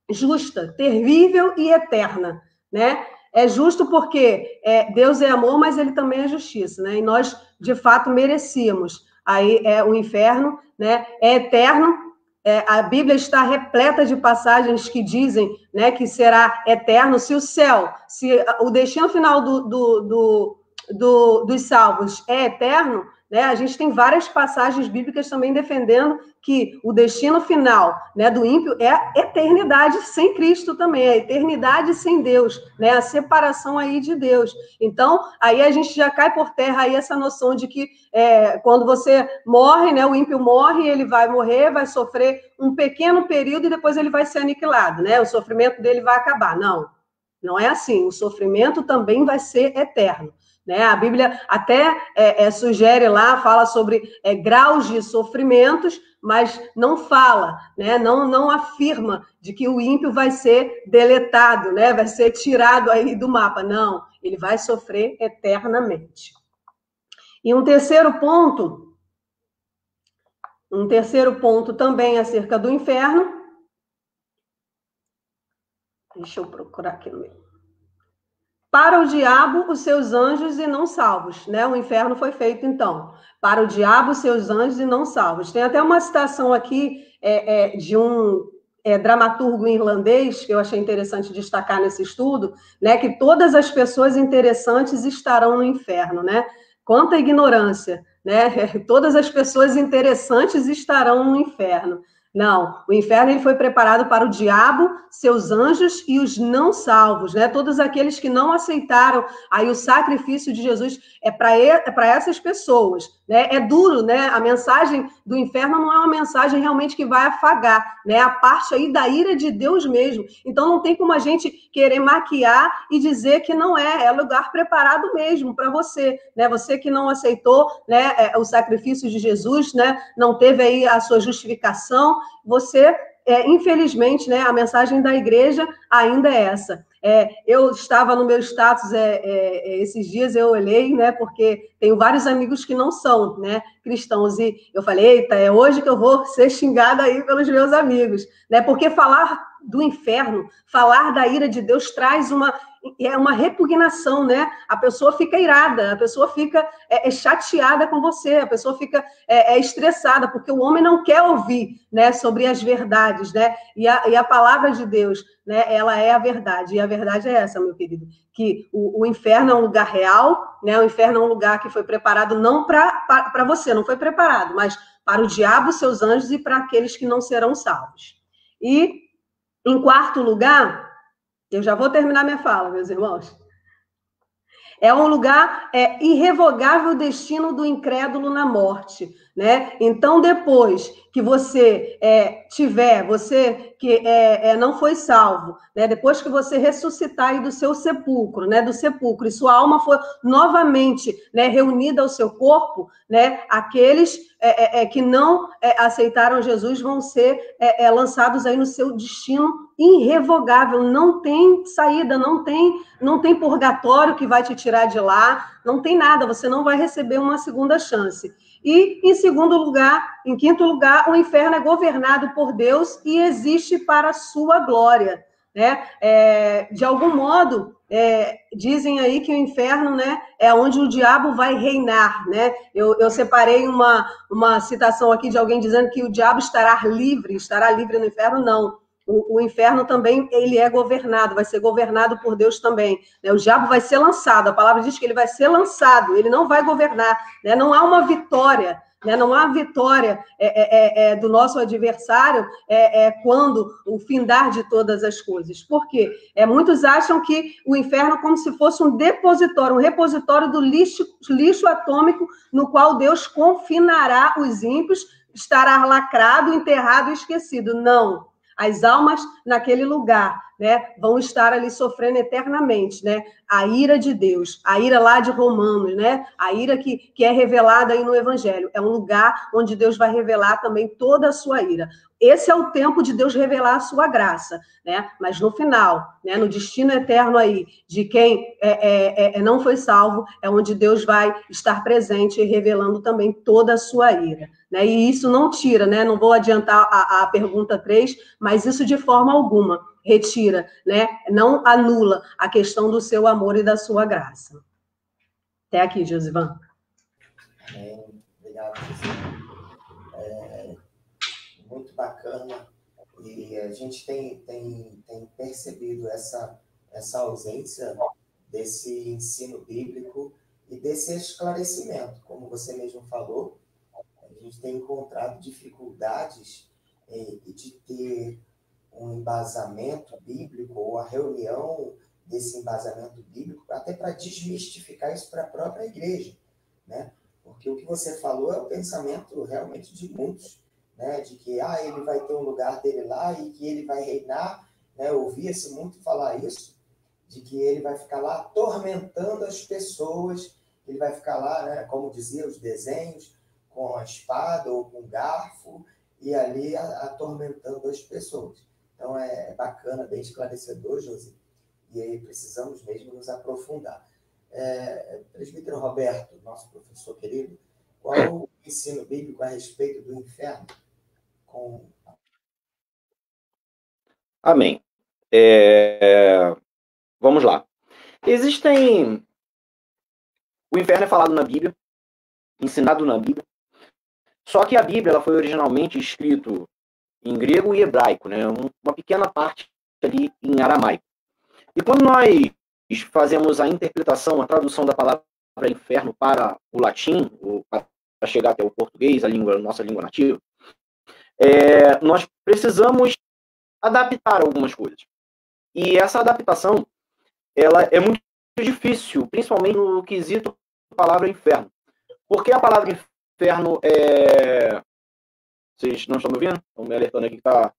justa, terrível e eterna, né? É justo porque Deus é amor, mas ele também é justiça, né? E nós, de fato, merecíamos. Aí o inferno, né? É eterno. A Bíblia está repleta de passagens que dizem, né, que será eterno. Se o céu, se o destino final dos salvos é eterno, né, a gente tem várias passagens bíblicas também defendendo que o destino final, né, do ímpio é a eternidade sem Cristo também, a eternidade sem Deus, né, a separação aí de Deus. Então, aí a gente já cai por terra aí essa noção de que quando você morre, né, o ímpio morre, ele vai morrer, vai sofrer um pequeno período e depois ele vai ser aniquilado, né, o sofrimento dele vai acabar. Não, não é assim, o sofrimento também vai ser eterno. Né? A Bíblia até sugere lá, fala sobre graus de sofrimentos, mas não fala, né? Não afirma de que o ímpio vai ser deletado, né? Vai ser tirado aí do mapa. Não, ele vai sofrer eternamente. E um terceiro ponto também acerca do inferno. Deixa eu procurar aqui no meu. Para o diabo, os seus anjos e não salvos, né? O inferno foi feito, então, para o diabo, os seus anjos e não salvos. Tem até uma citação aqui de um dramaturgo irlandês, que eu achei interessante destacar nesse estudo, né? Que todas as pessoas interessantes estarão no inferno, né? Quanta ignorância, né? Todas as pessoas interessantes estarão no inferno. Não, o inferno ele foi preparado para o diabo, seus anjos e os não salvos, né? Todos aqueles que não aceitaram aí o sacrifício de Jesus é para essas pessoas, né? É duro, né? A mensagem do inferno não é uma mensagem realmente que vai afagar, né? A parte aí da ira de Deus mesmo. Então não tem como a gente querer maquiar e dizer que não é lugar preparado mesmo para você, né? Você que não aceitou, né, o sacrifício de Jesus, né? Não teve aí a sua justificação. Você, infelizmente, né, a mensagem da igreja ainda é essa. Eu estava no meu status esses dias, eu olhei, né, porque tenho vários amigos que não são, né, cristãos, e eu falei, eita, é hoje que eu vou ser xingada aí pelos meus amigos, né, porque falar do inferno, falar da ira de Deus traz uma repugnação, né? A pessoa fica irada, a pessoa fica chateada com você, a pessoa fica estressada, porque o homem não quer ouvir, né, sobre as verdades, né? E a palavra de Deus, né, ela é a verdade, e a verdade é essa, meu querido, que o inferno é um lugar real, né? O inferno é um lugar que foi preparado não para você, não foi preparado, mas para o diabo, seus anjos e para aqueles que não serão salvos. E, em quarto lugar, eu já vou terminar minha fala, meus irmãos. É um lugar irrevogável destino do incrédulo na morte, né? Então, depois que você você que não foi salvo, né? Depois que você ressuscitar aí do seu sepulcro, né? Do sepulcro, e sua alma for novamente, né, reunida ao seu corpo, né? Aqueles que não aceitaram Jesus vão ser lançados aí no seu destino irrevogável, não tem saída, não tem purgatório que vai te tirar de lá, não tem nada, você não vai receber uma segunda chance. E, em quinto lugar, o inferno é governado por Deus e existe para a sua glória, né? De algum modo, dizem aí que o inferno, né, é onde o diabo vai reinar, né? Eu separei uma citação aqui de alguém dizendo que o diabo estará livre no inferno, não. O inferno também, ele é governado, vai ser governado por Deus também, né? O diabo vai ser lançado, a palavra diz que ele vai ser lançado, ele não vai governar, né? Não há uma vitória, né? Não há vitória do nosso adversário quando o findar de todas as coisas. Por quê? Muitos acham que o inferno é como se fosse um repositório do lixo atômico no qual Deus confinará os ímpios, estará lacrado, enterrado e esquecido. Não. As almas naquele lugar, né, vão estar ali sofrendo eternamente, né? A ira de Deus, a ira lá de Romanos, né? A ira que é revelada aí no Evangelho. É um lugar onde Deus vai revelar também toda a sua ira. Esse é o tempo de Deus revelar a sua graça, né? Mas no final, né, no destino eterno aí de quem não foi salvo, é onde Deus vai estar presente e revelando também toda a sua ira, né? E isso não tira, né? Não vou adiantar a pergunta 3, mas isso de forma alguma retira, né? Não anula a questão do seu amor e da sua graça. Até aqui, Josivan. Obrigado, Josivan. Muito bacana, e a gente tem percebido essa ausência desse ensino bíblico e desse esclarecimento. Como você mesmo falou, a gente tem encontrado dificuldades de ter um embasamento bíblico ou a reunião desse embasamento bíblico, até para desmistificar isso para a própria igreja, né? Porque o que você falou é o pensamento realmente de muitos, né, de que ele vai ter um lugar dele lá e que ele vai reinar, né? Eu ouvia-se muito falar isso, de que ele vai ficar lá atormentando as pessoas, ele vai ficar lá, né, como dizia os desenhos, com a espada ou com o garfo, e ali atormentando as pessoas. Então é bacana, bem esclarecedor, Josi, e aí precisamos mesmo nos aprofundar. Presbítero Roberto, nosso professor querido, qual o ensino bíblico a respeito do inferno? Amém. Vamos lá. O inferno é falado na Bíblia, ensinado na Bíblia, só que a Bíblia ela foi originalmente escrita em grego e hebraico, né? Uma pequena parte ali em aramaico. E quando nós fazemos a interpretação, a tradução da palavra inferno para o latim, ou para chegar até o português, nossa língua nativa, nós precisamos adaptar algumas coisas. E essa adaptação, ela é muito difícil, principalmente no quesito da palavra inferno. Porque a palavra inferno Vocês não estão me ouvindo? Estão me alertando aqui que está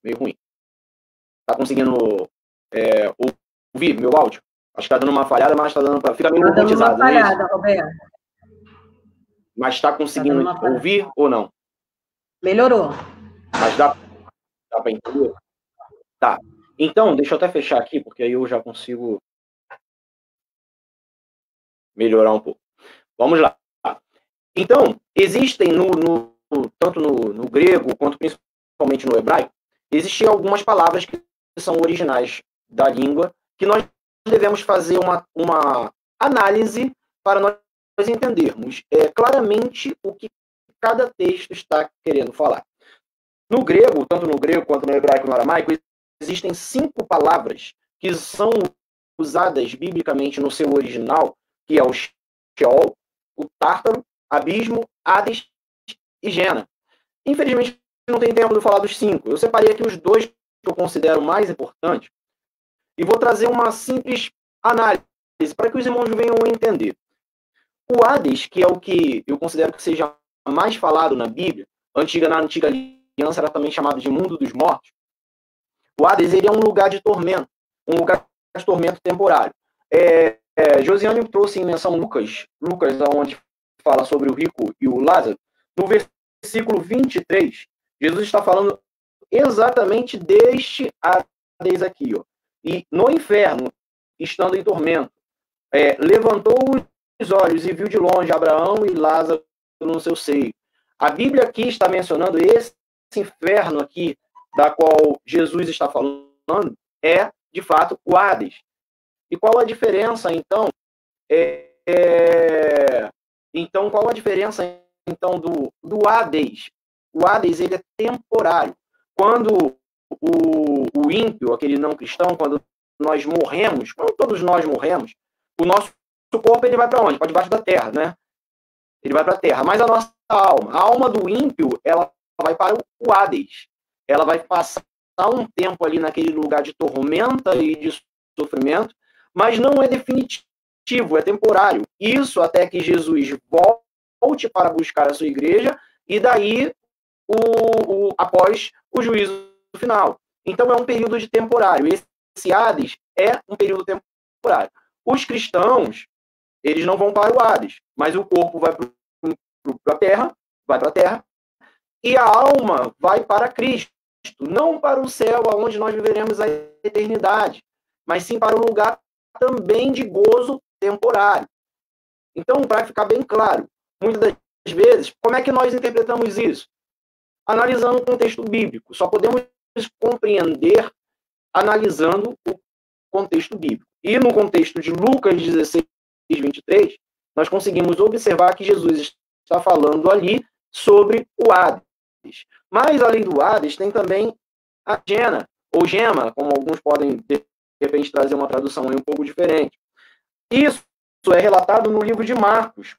meio ruim. Está conseguindo ouvir meu áudio? Acho que está dando uma falhada, mas está dando para ficar meio robotizado. Está dando uma falhada, Roberto. Mas está conseguindo ouvir ou não? Melhorou. Mas dá para entender? Tá. Então, deixa eu até fechar aqui, porque aí eu já consigo melhorar um pouco. Vamos lá. Então, existem tanto no grego, quanto principalmente no hebraico, existem algumas palavras que são originais da língua, que nós devemos fazer uma análise para nós entendermos claramente o que cada texto está querendo falar. No grego, tanto no grego quanto no hebraico e no aramaico, existem 5 palavras que são usadas biblicamente no seu original, que é o Sheol, o Tártaro, Abismo, Hades e Gena. Infelizmente, não tem tempo de falar dos 5. Eu separei aqui os 2 que eu considero mais importantes e vou trazer uma simples análise para que os irmãos venham entender. O Hades, que é o que eu considero que seja mais falado na Bíblia, na antiga aliança era também chamado de mundo dos mortos. O Hades, ele é um lugar de tormento temporário. Josiane trouxe em menção Lucas, onde fala sobre o rico e o Lázaro. No versículo 23, Jesus está falando exatamente deste Hades aqui, ó. E no inferno, estando em tormento, levantou os olhos e viu de longe Abraão e Lázaro no seu seio. A Bíblia aqui está mencionando esse inferno aqui, da qual Jesus está falando, de fato, o Hades. E qual a diferença, então? Então, qual a diferença, então, do Hades? O Hades, ele é temporário. Quando o ímpio, aquele não cristão, quando nós morremos, quando todos nós morremos, o nosso corpo, ele vai para onde? Para debaixo da terra, né? Ele vai para a terra. Mas a nossa alma, a alma do ímpio, ela vai para o Hades. Ela vai passar um tempo ali naquele lugar de tormenta e de sofrimento, mas não é definitivo, é temporário. Isso até que Jesus volte para buscar a sua igreja e daí após o juízo final. Então é um período de temporário. Esse Hades é um período temporário. Os cristãos, eles não vão para o Hades, mas o corpo vai para a terra, e a alma vai para Cristo, não para o céu, onde nós viveremos a eternidade, mas sim para um lugar também de gozo temporário. Então, para ficar bem claro, muitas das vezes, como é que nós interpretamos isso? Analisando o contexto bíblico. Só podemos compreender analisando o contexto bíblico. E no contexto de Lucas 16, 23, nós conseguimos observar que Jesus está falando ali sobre o Hades. Mas, além do Hades, tem também a Gena, ou Gema, como alguns podem, de repente, trazer uma tradução aí um pouco diferente. Isso é relatado no livro de Marcos.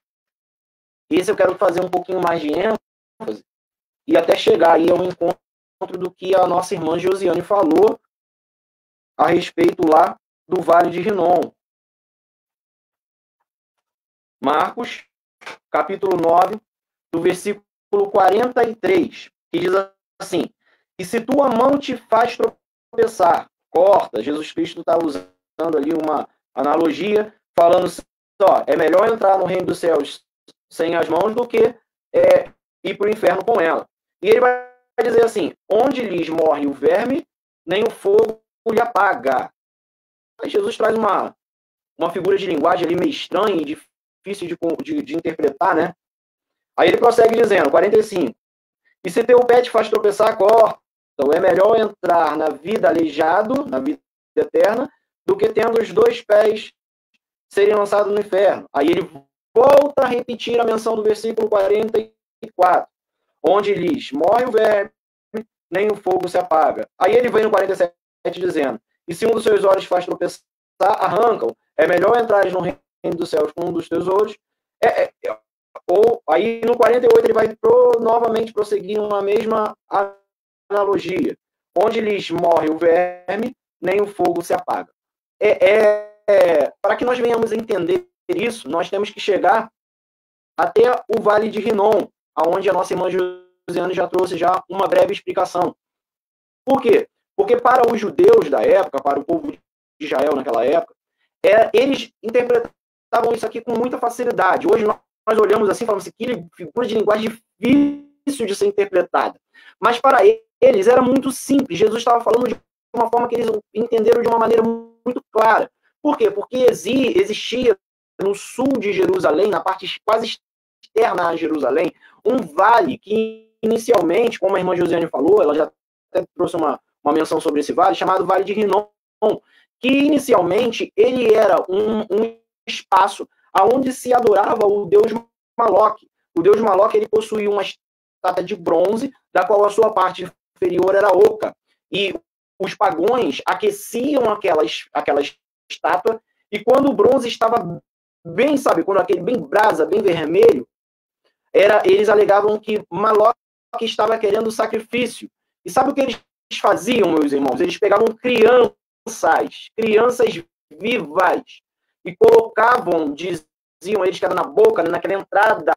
Esse eu quero fazer um pouquinho mais de ênfase e até chegar aí ao encontro do que a nossa irmã Josiane falou a respeito lá do Vale de Rinom. Marcos, capítulo 9, do versículo 43, que diz assim: e se tua mão te faz tropeçar, corta. Jesus Cristo está usando ali uma analogia, falando só, é melhor entrar no reino dos céus sem as mãos do que ir para o inferno com ela. E ele vai dizer assim: onde lhes morre o verme, nem o fogo lhe apaga. Aí Jesus traz uma figura de linguagem ali meio estranha e difícil de interpretar, né? Aí ele prossegue dizendo, 45, e se teu pé te faz tropeçar, corta. Então é melhor entrar na vida aleijado, na vida eterna, do que tendo os 2 pés serem lançados no inferno. Aí ele volta a repetir a menção do versículo 44, onde lhes morre o verme, nem o fogo se apaga. Aí ele vem no 47 dizendo, e se um dos seus olhos faz tropeçar, arrancam. É melhor entrares no reino dos céus com um dos teus olhos. Ou aí no 48 ele vai novamente prosseguir uma mesma analogia, onde lhes morre o verme, nem o fogo se apaga. Para que nós venhamos a entender isso, nós temos que chegar até o Vale de Rinom, aonde a nossa irmã Josiane já trouxe uma breve explicação. Por quê? Porque para os judeus da época, para o povo de Israel naquela época, eles interpretavam isso aqui com muita facilidade. Hoje nós olhamos assim e falamos assim, que figura de linguagem difícil de ser interpretada. Mas para eles era muito simples. Jesus estava falando de uma forma que eles entenderam de uma maneira muito clara. Por quê? Porque existia no sul de Jerusalém, na parte quase externa a Jerusalém, um vale que inicialmente, como a irmã Josiane falou, ela já até trouxe uma menção sobre esse vale, chamado Vale de Rinom, que inicialmente ele era um espaço onde se adorava o deus Moloque. O deus Moloque, ele possuía uma estátua de bronze, da qual a sua parte inferior era oca. E os pagões aqueciam aquela estátua, e quando o bronze estava bem, sabe, quando aquele bem brasa, bem vermelho, eles alegavam que Moloque estava querendo sacrifício. E sabe o que eles faziam, meus irmãos? Eles pegavam crianças vivas, e colocavam, diziam eles que era na boca, naquela entrada,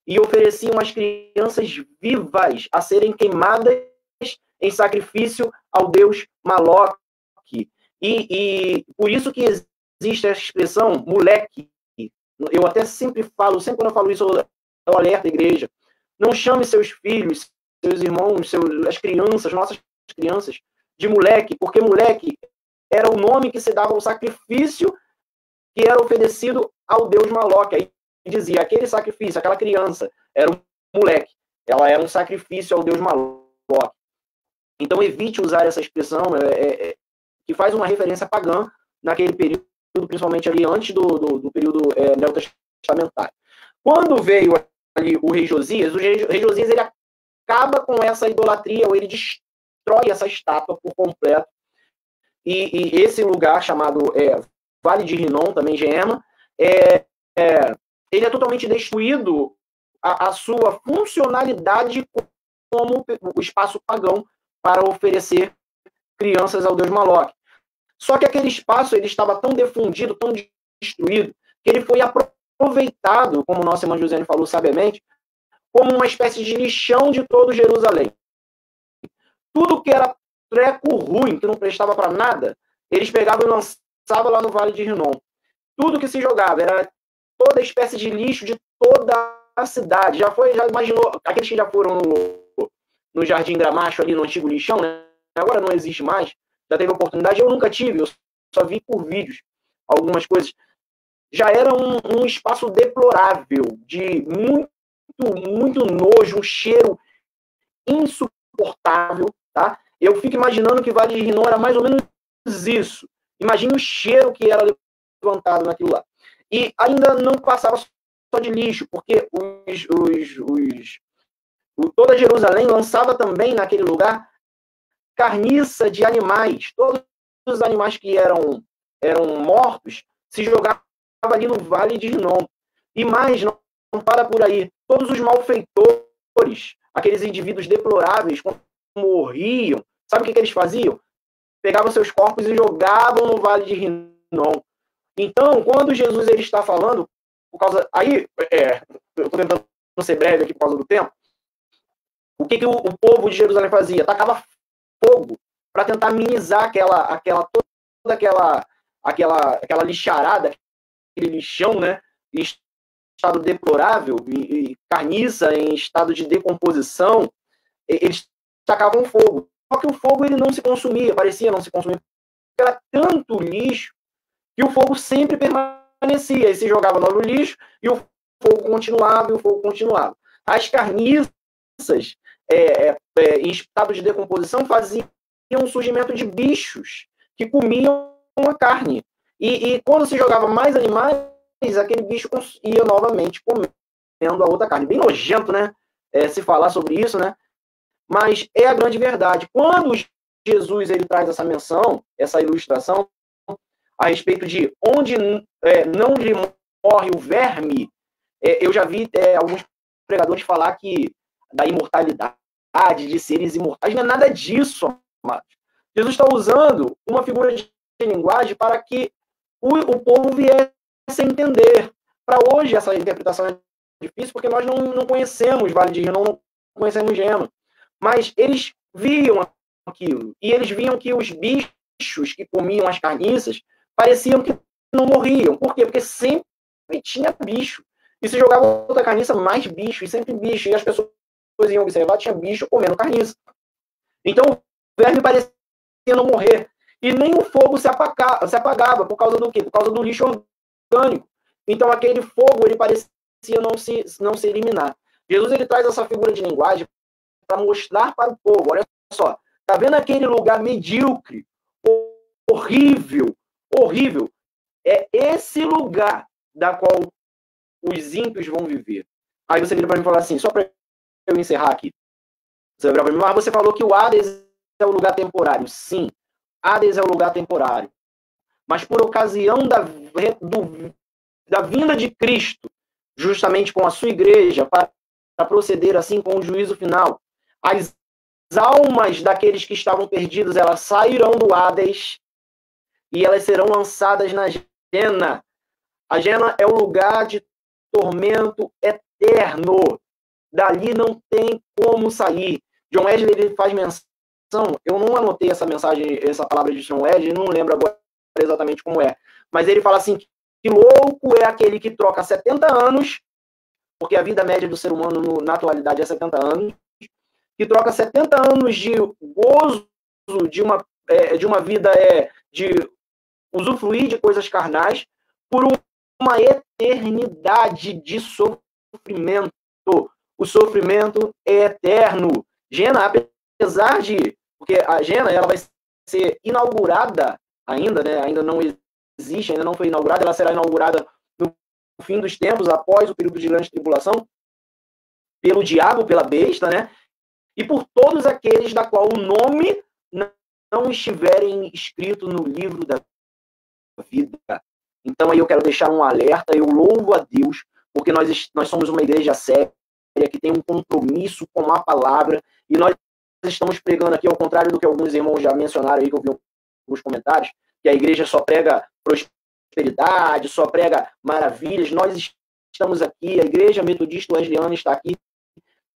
e ofereciam as crianças vivas a serem queimadas em sacrifício ao deus Moloque. E por isso que existe a expressão moleque. Eu até sempre falo, sempre quando eu falo isso, eu alerto a igreja. Não chame seus filhos, seus irmãos, as crianças, nossas crianças, de moleque, porque moleque era o nome que se dava ao sacrifício que era oferecido ao deus Moloque. Aí dizia, aquele sacrifício, aquela criança, era um moleque. Ela era um sacrifício ao deus Moloque. Então, evite usar essa expressão, que faz uma referência pagã naquele período, principalmente ali antes do período neotestamentário. Quando veio ali o rei Josias, ele acaba com essa idolatria, ou ele destrói essa estátua por completo. E esse lugar chamado Vale de Rinom, também Geema, ele é totalmente destruído, a sua funcionalidade como o espaço pagão para oferecer crianças ao deus Moloque. Só que aquele espaço ele estava tão defundido, tão destruído, que ele foi aproveitado, como nossa irmã Josiane falou sabiamente, como uma espécie de lixão de todo Jerusalém. Tudo que era treco ruim, que não prestava para nada, eles pegavam e lançavam lá no Vale de Rinom. Tudo que se jogava era toda espécie de lixo de toda a cidade. Já imaginou, aqueles que já foram no Jardim Gramacho, ali no antigo lixão, né? Agora não existe mais, já teve oportunidade, eu nunca tive, eu só vi por vídeos algumas coisas. Já era um espaço deplorável, de muito nojo, um cheiro insuportável, tá? Eu fico imaginando que Vale de Rinom era mais ou menos isso. Imagine o cheiro que era levantado naquilo lá. E ainda não passava só de lixo, porque toda Jerusalém lançava também naquele lugar carniça de animais. Todos os animais que eram mortos se jogavam ali no Vale de Rinom. E mais, não para por aí. Todos os malfeitores, aqueles indivíduos deploráveis, quando morriam, sabe o que eles faziam? Pegavam seus corpos e jogavam no Vale de Rinom. Então, quando Jesus ele está falando, por causa... Aí, eu estou tentando ser breve aqui por causa do tempo. O que o povo de Jerusalém fazia? Tacava fogo para tentar minimizar toda aquela lixarada, aquele lixão, né? Em estado deplorável, e carniça em estado de decomposição. Eles tacavam fogo. Só que o fogo ele não se consumia, parecia não se consumir. Era tanto lixo que o fogo sempre permanecia. E se jogava no lixo e o fogo continuava. As carniças em estado de decomposição faziam um surgimento de bichos que comiam a carne. E quando se jogava mais animais, aquele bicho ia novamente comendo a outra carne. Bem nojento, né? Se falar sobre isso, né? Mas é a grande verdade. Quando Jesus ele traz essa menção, essa ilustração, a respeito de onde não lhe morre o verme, eu já vi alguns pregadores falar que da imortalidade, de seres imortais, não é nada disso, amados. Jesus está usando uma figura de linguagem para que o povo viesse a entender. Para hoje, essa interpretação é difícil, porque nós não conhecemos Vale de Rinom, não conhecemos Geema. Mas eles viam aquilo, e eles viam que os bichos que comiam as carniças pareciam que não morriam. Por quê? Porque sempre tinha bicho. E se jogava outra carniça, mais bicho, e sempre bicho. E as pessoas iam observar, tinha bicho comendo carniça. Então o verme parecia não morrer. E nem o fogo se apagava. Por causa do quê? Por causa do lixo orgânico. Então aquele fogo, ele parecia não se eliminar. Jesus ele traz essa figura de linguagem para mostrar para o povo, olha só, tá vendo aquele lugar medíocre, horrível, horrível? É esse lugar da qual os ímpios vão viver. Aí você vira para mim e fala assim, só para eu encerrar aqui. Você vai virar para mim, mas você falou que o Hades é o lugar temporário. Sim, Hades é o lugar temporário. Mas por ocasião da vinda de Cristo, justamente com a sua igreja, para proceder assim com o juízo final, as almas daqueles que estavam perdidos, elas sairão do Hades e elas serão lançadas na Gena. A Gena é o lugar de tormento eterno. Dali não tem como sair. John Wesley, ele faz menção, eu não anotei essa mensagem, essa palavra de John Wesley, não lembro agora exatamente como é, mas ele fala assim, que louco é aquele que troca 70 anos, porque a vida média do ser humano na atualidade é 70 anos, que troca 70 anos de gozo de uma vida de usufruir de coisas carnais por uma eternidade de sofrimento. O sofrimento é eterno. Gena, apesar de... Porque a Gena ela vai ser inaugurada ainda, né? Ainda não existe, ainda não foi inaugurada, ela será inaugurada no fim dos tempos, após o período de grande tribulação, pelo diabo, pela besta, né? E por todos aqueles da qual o nome não estiverem escrito no livro da vida. Então aí eu quero deixar um alerta, eu louvo a Deus, porque nós somos uma igreja séria, que tem um compromisso com a palavra, e nós estamos pregando aqui, ao contrário do que alguns irmãos já mencionaram aí, que eu vi alguns comentários, que a igreja só prega prosperidade, só prega maravilhas. Nós estamos aqui, a igreja metodista wesleyana está aqui,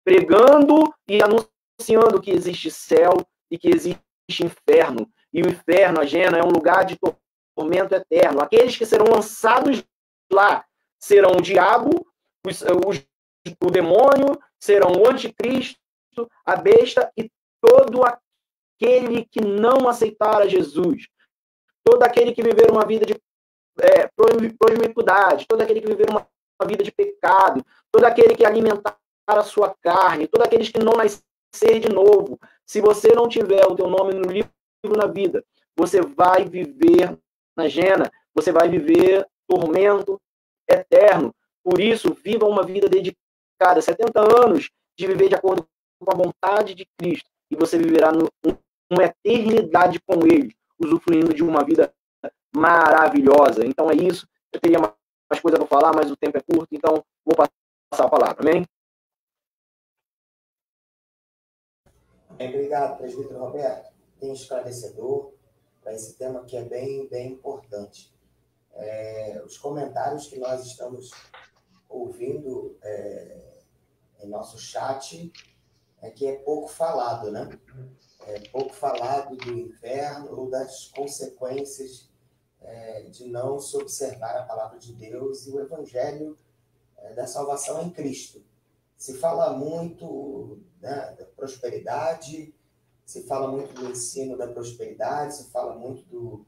pregando e anunciando que existe céu e que existe inferno. E o inferno, a Gena, é um lugar de tormento eterno. Aqueles que serão lançados lá serão o diabo, o demônio, serão o anticristo, a besta e todo aquele que não aceitar a Jesus. Todo aquele que viver uma vida de promiscuidade, todo aquele que viver uma vida de pecado, todo aquele que alimentar a sua carne, todos aqueles que não nascer de novo. Se você não tiver o teu nome no livro da vida, você vai viver na Gena, você vai viver tormento eterno. Por isso, viva uma vida dedicada, 70 anos de viver de acordo com a vontade de Cristo, e você viverá uma eternidade com Ele, usufruindo de uma vida maravilhosa. Então é isso. Eu teria mais coisa para falar, mas o tempo é curto, então vou passar a palavra. Amém? Obrigado, presbítero Roberto. Bem esclarecedor para esse tema que é bem, bem importante. Os comentários que nós estamos ouvindo em nosso chat que é pouco falado, né? É pouco falado do inferno ou das consequências de não se observar a palavra de Deus e o evangelho da salvação em Cristo. Se fala muito, né, da prosperidade, se fala muito do ensino da prosperidade, se fala muito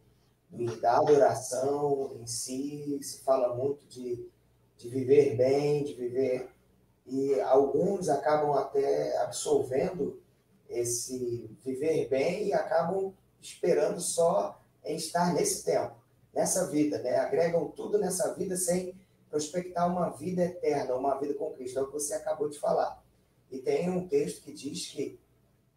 da adoração em si, se fala muito de viver bem, de viver... E alguns acabam até absolvendo esse viver bem e acabam esperando só em estar nesse tempo, nessa vida, né? Agregam tudo nessa vida sem prospectar uma vida eterna, uma vida com Cristo, é o que você acabou de falar. E tem um texto que diz que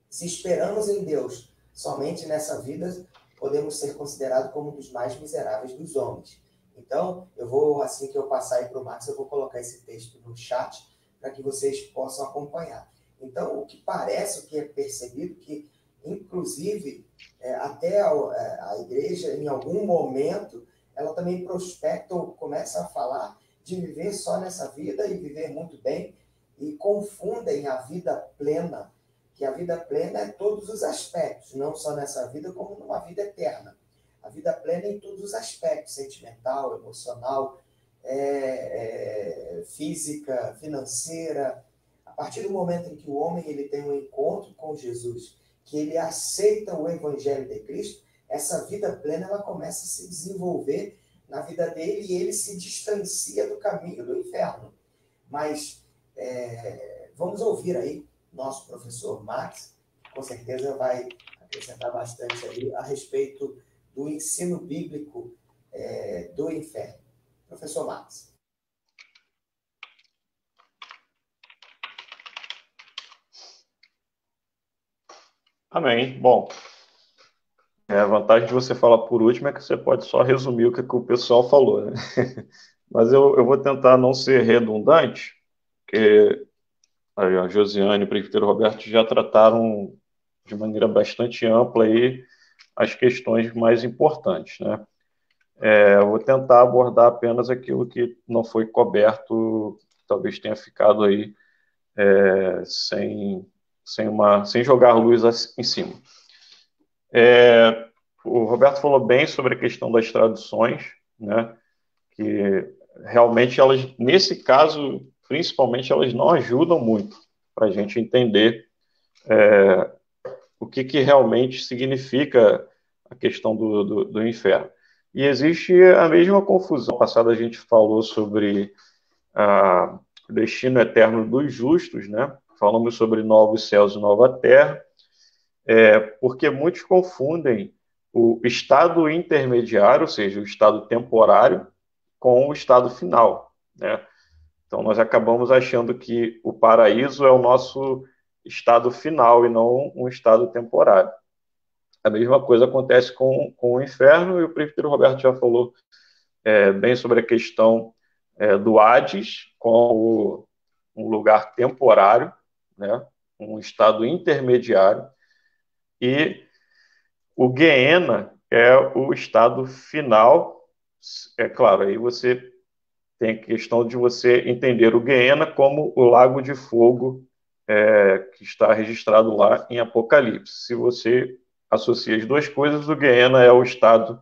se esperamos em Deus somente nessa vida, podemos ser considerados como um dos mais miseráveis dos homens. Então, eu vou, assim que eu passar aí para o Marcos, eu vou colocar esse texto no chat para que vocês possam acompanhar. Então, o que parece, o que é percebido, que, inclusive, até a igreja, em algum momento, ela também prospecta ou começa a falar de viver só nessa vida e viver muito bem, e confundem a vida plena, que a vida plena é todos os aspectos, não só nessa vida, como numa vida eterna. A vida plena em todos os aspectos, sentimental, emocional, física, financeira. A partir do momento em que o homem ele tem um encontro com Jesus, que ele aceita o evangelho de Cristo, essa vida plena ela começa a se desenvolver na vida dele e ele se distancia do caminho do inferno. Mas vamos ouvir aí nosso professor Max com certeza vai acrescentar bastante ali a respeito do ensino bíblico do inferno. Professor Marcos. Amém. Bom, a vantagem de você falar por último é que você pode só resumir o que o pessoal falou, né? Mas eu vou tentar não ser redundante, porque a Josiane e o presbítero Roberto já trataram de maneira bastante ampla aí as questões mais importantes, né? Eu vou tentar abordar apenas aquilo que não foi coberto, talvez tenha ficado aí sem jogar luz em cima. O Roberto falou bem sobre a questão das traduções, né? Que realmente elas, nesse caso, principalmente, elas não ajudam muito para a gente entender o que realmente significa a questão do inferno. E existe a mesma confusão. No passado a gente falou sobre o destino eterno dos justos, né? Falamos sobre novos céus e nova terra, porque muitos confundem o estado intermediário, ou seja, o estado temporário, com o estado final, né? Então nós acabamos achando que o paraíso é o nosso estado final e não um estado temporário. A mesma coisa acontece com o inferno, e o presbítero Roberto já falou bem sobre a questão do Hades como um lugar temporário, né? Um estado intermediário, e o Gehenna é o estado final. É claro, aí você tem a questão de você entender o Gehenna como o lago de fogo que está registrado lá em Apocalipse. Se você associa as duas coisas, o Gehenna é o estado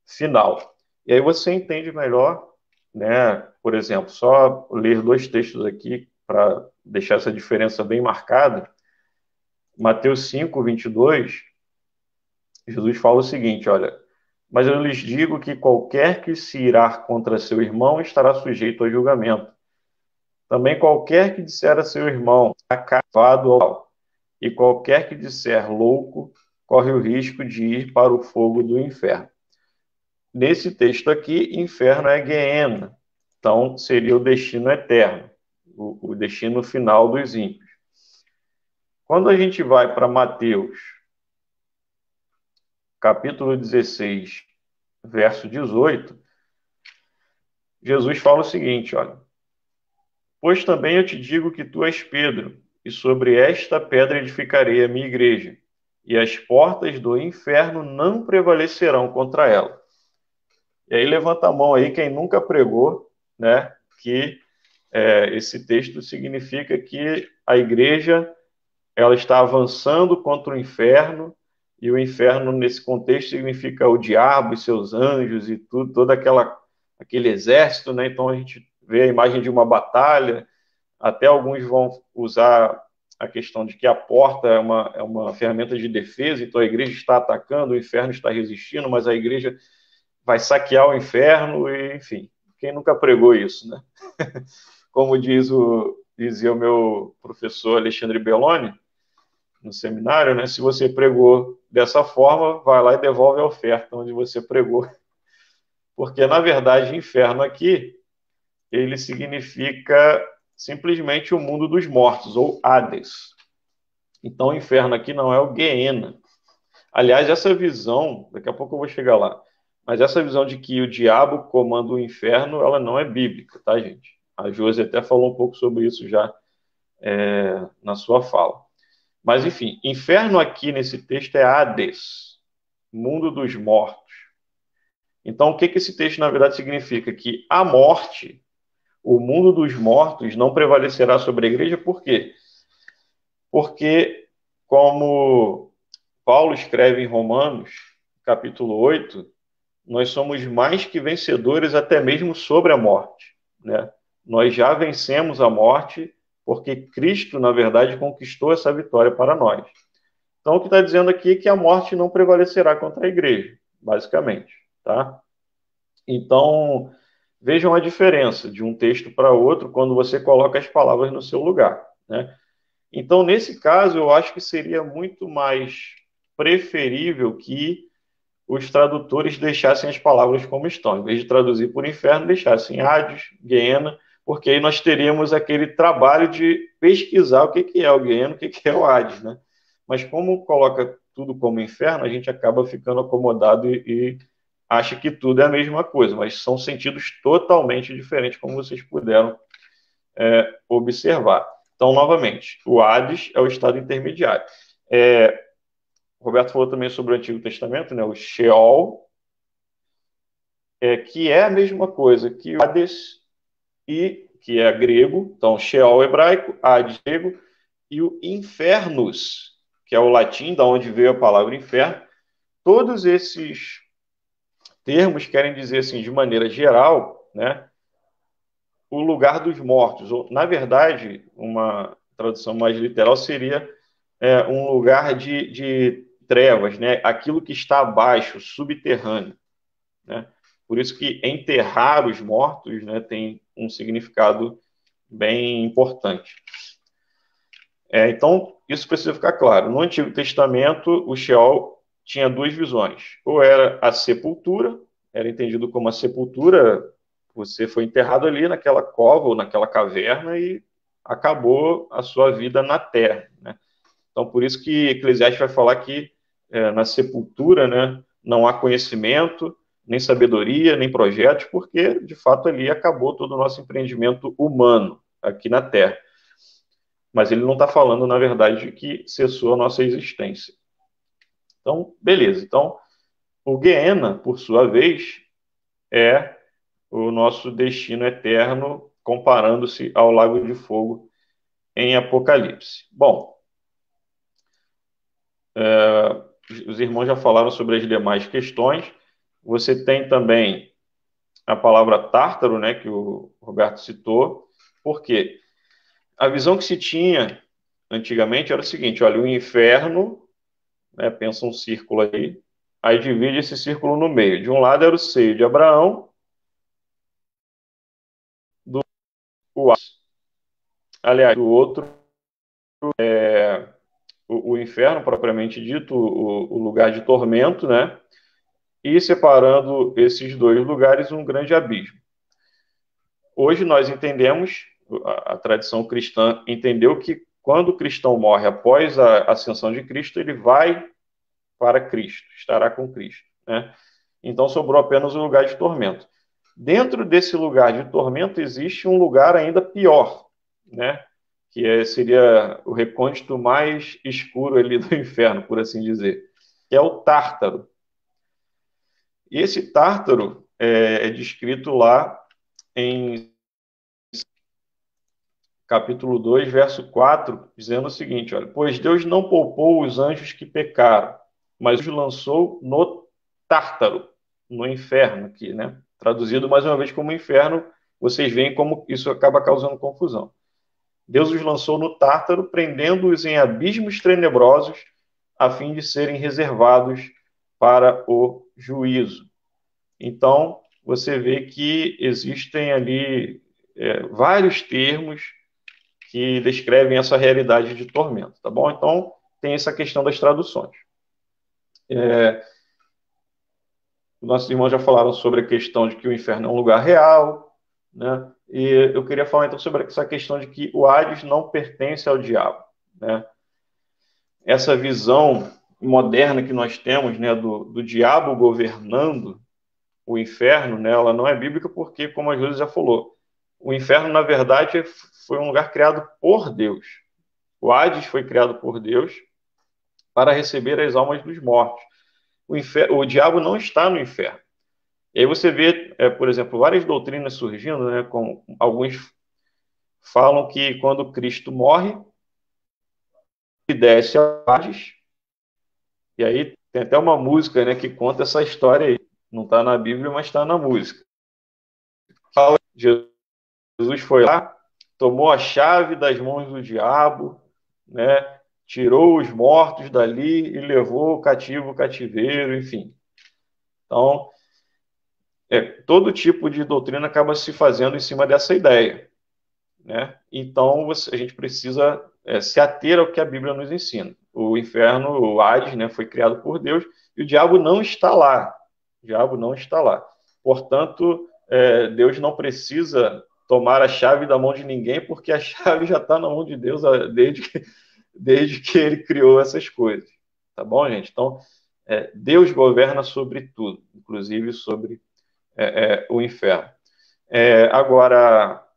final. E aí você entende melhor, né? Por exemplo, só ler dois textos aqui para deixar essa diferença bem marcada. Mateus 5, 22, Jesus fala o seguinte, olha: mas eu lhes digo que qualquer que se irar contra seu irmão estará sujeito a julgamento. Também qualquer que disser a seu irmão, acabado ao, e qualquer que disser louco, corre o risco de ir para o fogo do inferno. Nesse texto aqui, inferno é Gehenna, então seria o destino eterno, o destino final dos ímpios. Quando a gente vai para Mateus, capítulo 16, verso 18, Jesus fala o seguinte, olha: pois também eu te digo que tu és Pedro, e sobre esta pedra edificarei a minha igreja, e as portas do inferno não prevalecerão contra ela. E aí levanta a mão aí quem nunca pregou, né, que esse texto significa que a igreja ela está avançando contra o inferno, e o inferno nesse contexto significa o diabo e seus anjos e tudo, todo aquele exército, né? Então a gente vê a imagem de uma batalha. Até alguns vão usar a questão de que a porta é uma ferramenta de defesa, então a igreja está atacando, o inferno está resistindo, mas a igreja vai saquear o inferno, e, enfim, quem nunca pregou isso, né? Como dizia o meu professor Alexandre Belloni, no seminário, né? Se você pregou dessa forma, vai lá e devolve a oferta onde você pregou. Porque, na verdade, inferno aqui, ele significa simplesmente o mundo dos mortos, ou Hades. Então, o inferno aqui não é o Gehenna. Aliás, essa visão, daqui a pouco eu vou chegar lá, mas essa visão de que o diabo comanda o inferno, ela não é bíblica, tá, gente? A Josi até falou um pouco sobre isso já na sua fala. Mas, enfim, inferno aqui nesse texto é Hades, mundo dos mortos. Então, o que esse texto, na verdade, significa? Que a morte, o mundo dos mortos, não prevalecerá sobre a igreja. Por quê? Porque, como Paulo escreve em Romanos, capítulo 8, nós somos mais que vencedores até mesmo sobre a morte, né? Nós já vencemos a morte porque Cristo, na verdade, conquistou essa vitória para nós. Então, o que está dizendo aqui é que a morte não prevalecerá contra a igreja, basicamente, tá? Então, vejam a diferença de um texto para outro quando você coloca as palavras no seu lugar, né? Então, nesse caso, eu acho que seria muito mais preferível que os tradutores deixassem as palavras como estão. Em vez de traduzir por inferno, deixassem Hades, Guiena, porque aí nós teríamos aquele trabalho de pesquisar o que é o Guiena, o que é o Hades, né? Mas como coloca tudo como inferno, a gente acaba ficando acomodado e acha que tudo é a mesma coisa, mas são sentidos totalmente diferentes, como vocês puderam observar. Então, novamente, o Hades é o estado intermediário. O Roberto falou também sobre o Antigo Testamento, né, o Sheol, que é a mesma coisa que o Hades, que é grego, então Sheol hebraico, Hades grego, e o Infernos, que é o latim, da onde veio a palavra inferno. Todos esses termos querem dizer, assim, de maneira geral, né, o lugar dos mortos. Ou, na verdade, uma tradução mais literal seria um lugar de trevas, né, aquilo que está abaixo, subterrâneo, né? Por isso que enterrar os mortos, né, tem um significado bem importante. Então, isso precisa ficar claro. No Antigo Testamento, o Sheol tinha duas visões. Ou era a sepultura, era entendido como a sepultura, você foi enterrado ali naquela cova ou naquela caverna e acabou a sua vida na terra, né? Então, por isso que Eclesiastes vai falar que na sepultura, né, não há conhecimento, nem sabedoria, nem projetos, porque, de fato, ali acabou todo o nosso empreendimento humano aqui na Terra. Mas ele não está falando, na verdade, que cessou a nossa existência. Então, beleza. Então, o Guiena, por sua vez, é o nosso destino eterno, comparando-se ao Lago de Fogo em Apocalipse. Bom, os irmãos já falaram sobre as demais questões. Você tem também a palavra tártaro, né, que o Roberto citou. Por quê? A visão que se tinha antigamente era o seguinte: olha, o inferno, né, pensa um círculo aí divide esse círculo no meio. De um lado era o seio de Abraão, aliás, do outro o inferno, propriamente dito, o lugar de tormento, né? E separando esses dois lugares, um grande abismo. Hoje nós entendemos, a tradição cristã entendeu que quando o cristão morre após a ascensão de Cristo, ele vai para Cristo, estará com Cristo, né? Então sobrou apenas o lugar de tormento. Dentro desse lugar de tormento existe um lugar ainda pior, né? Que seria o recôndito mais escuro ali do inferno, por assim dizer, que é o Tártaro. E esse Tártaro é descrito lá em capítulo 2, verso 4, dizendo o seguinte: olha, pois Deus não poupou os anjos que pecaram, mas os lançou no Tártaro, no inferno aqui, né? Traduzido mais uma vez como inferno, vocês veem como isso acaba causando confusão. Deus os lançou no Tártaro, prendendo-os em abismos tenebrosos, a fim de serem reservados para o juízo. Então, você vê que existem ali vários termos que descrevem essa realidade de tormento, tá bom? Então, tem essa questão das traduções. Nossos irmãos já falaram sobre a questão de que o inferno é um lugar real, né? E eu queria falar então sobre essa questão de que o Hades não pertence ao diabo, né? Essa visão moderna que nós temos, né, do diabo governando o inferno, né, ela não é bíblica porque, como a Júlia já falou, o inferno, na verdade, foi um lugar criado por Deus. O Hades foi criado por Deus para receber as almas dos mortos. O diabo não está no inferno. E aí você vê, por exemplo, várias doutrinas surgindo, né, com alguns falam que quando Cristo morre, ele desce a Hades, e aí tem até uma música, né, que conta essa história aí. Não está na Bíblia, mas está na música. Fala que Jesus foi lá, tomou a chave das mãos do diabo, né, tirou os mortos dali e levou o cativo ao cativeiro, enfim. Então, todo tipo de doutrina acaba se fazendo em cima dessa ideia. né? Então a gente precisa se ater ao que a Bíblia nos ensina. O inferno, o Hades, né, foi criado por Deus e o diabo não está lá. O diabo não está lá. Portanto, Deus não precisa tomar a chave da mão de ninguém, porque a chave já está na mão de Deus desde que ele criou essas coisas. Tá bom, gente? Então, Deus governa sobre tudo, inclusive sobre o inferno. Agora,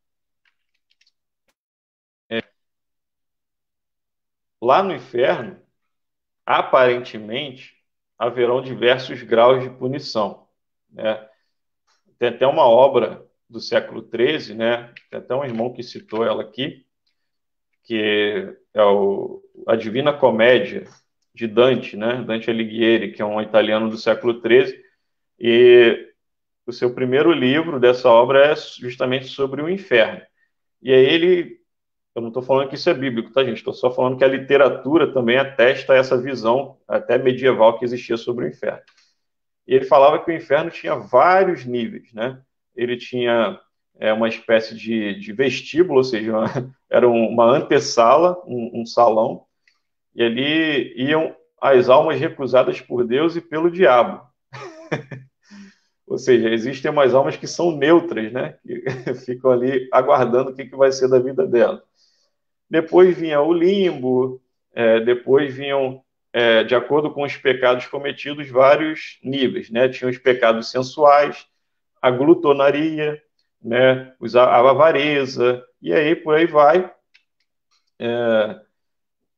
lá no inferno, aparentemente, haverão diversos graus de punição, né? Tem até uma obra do século XIII, né? Tem até um irmão que citou ela aqui, que é a Divina Comédia de Dante, né? Dante Alighieri, que é um italiano do século XIII, e o seu primeiro livro dessa obra é justamente sobre o inferno. E aí eu não estou falando que isso é bíblico, tá, gente? Estou só falando que a literatura também atesta essa visão até medieval que existia sobre o inferno. E ele falava que o inferno tinha vários níveis, né? Ele tinha uma espécie de vestíbulo, ou seja, era uma antessala, um salão, e ali iam as almas recusadas por Deus e pelo diabo. Ou seja, existem umas almas que são neutras, né? Que ficam ali aguardando o que vai ser da vida delas. Depois vinha o limbo, depois vinham, de acordo com os pecados cometidos, vários níveis, né? Tinha os pecados sensuais, a glutonaria, né? A avareza, e aí por aí vai.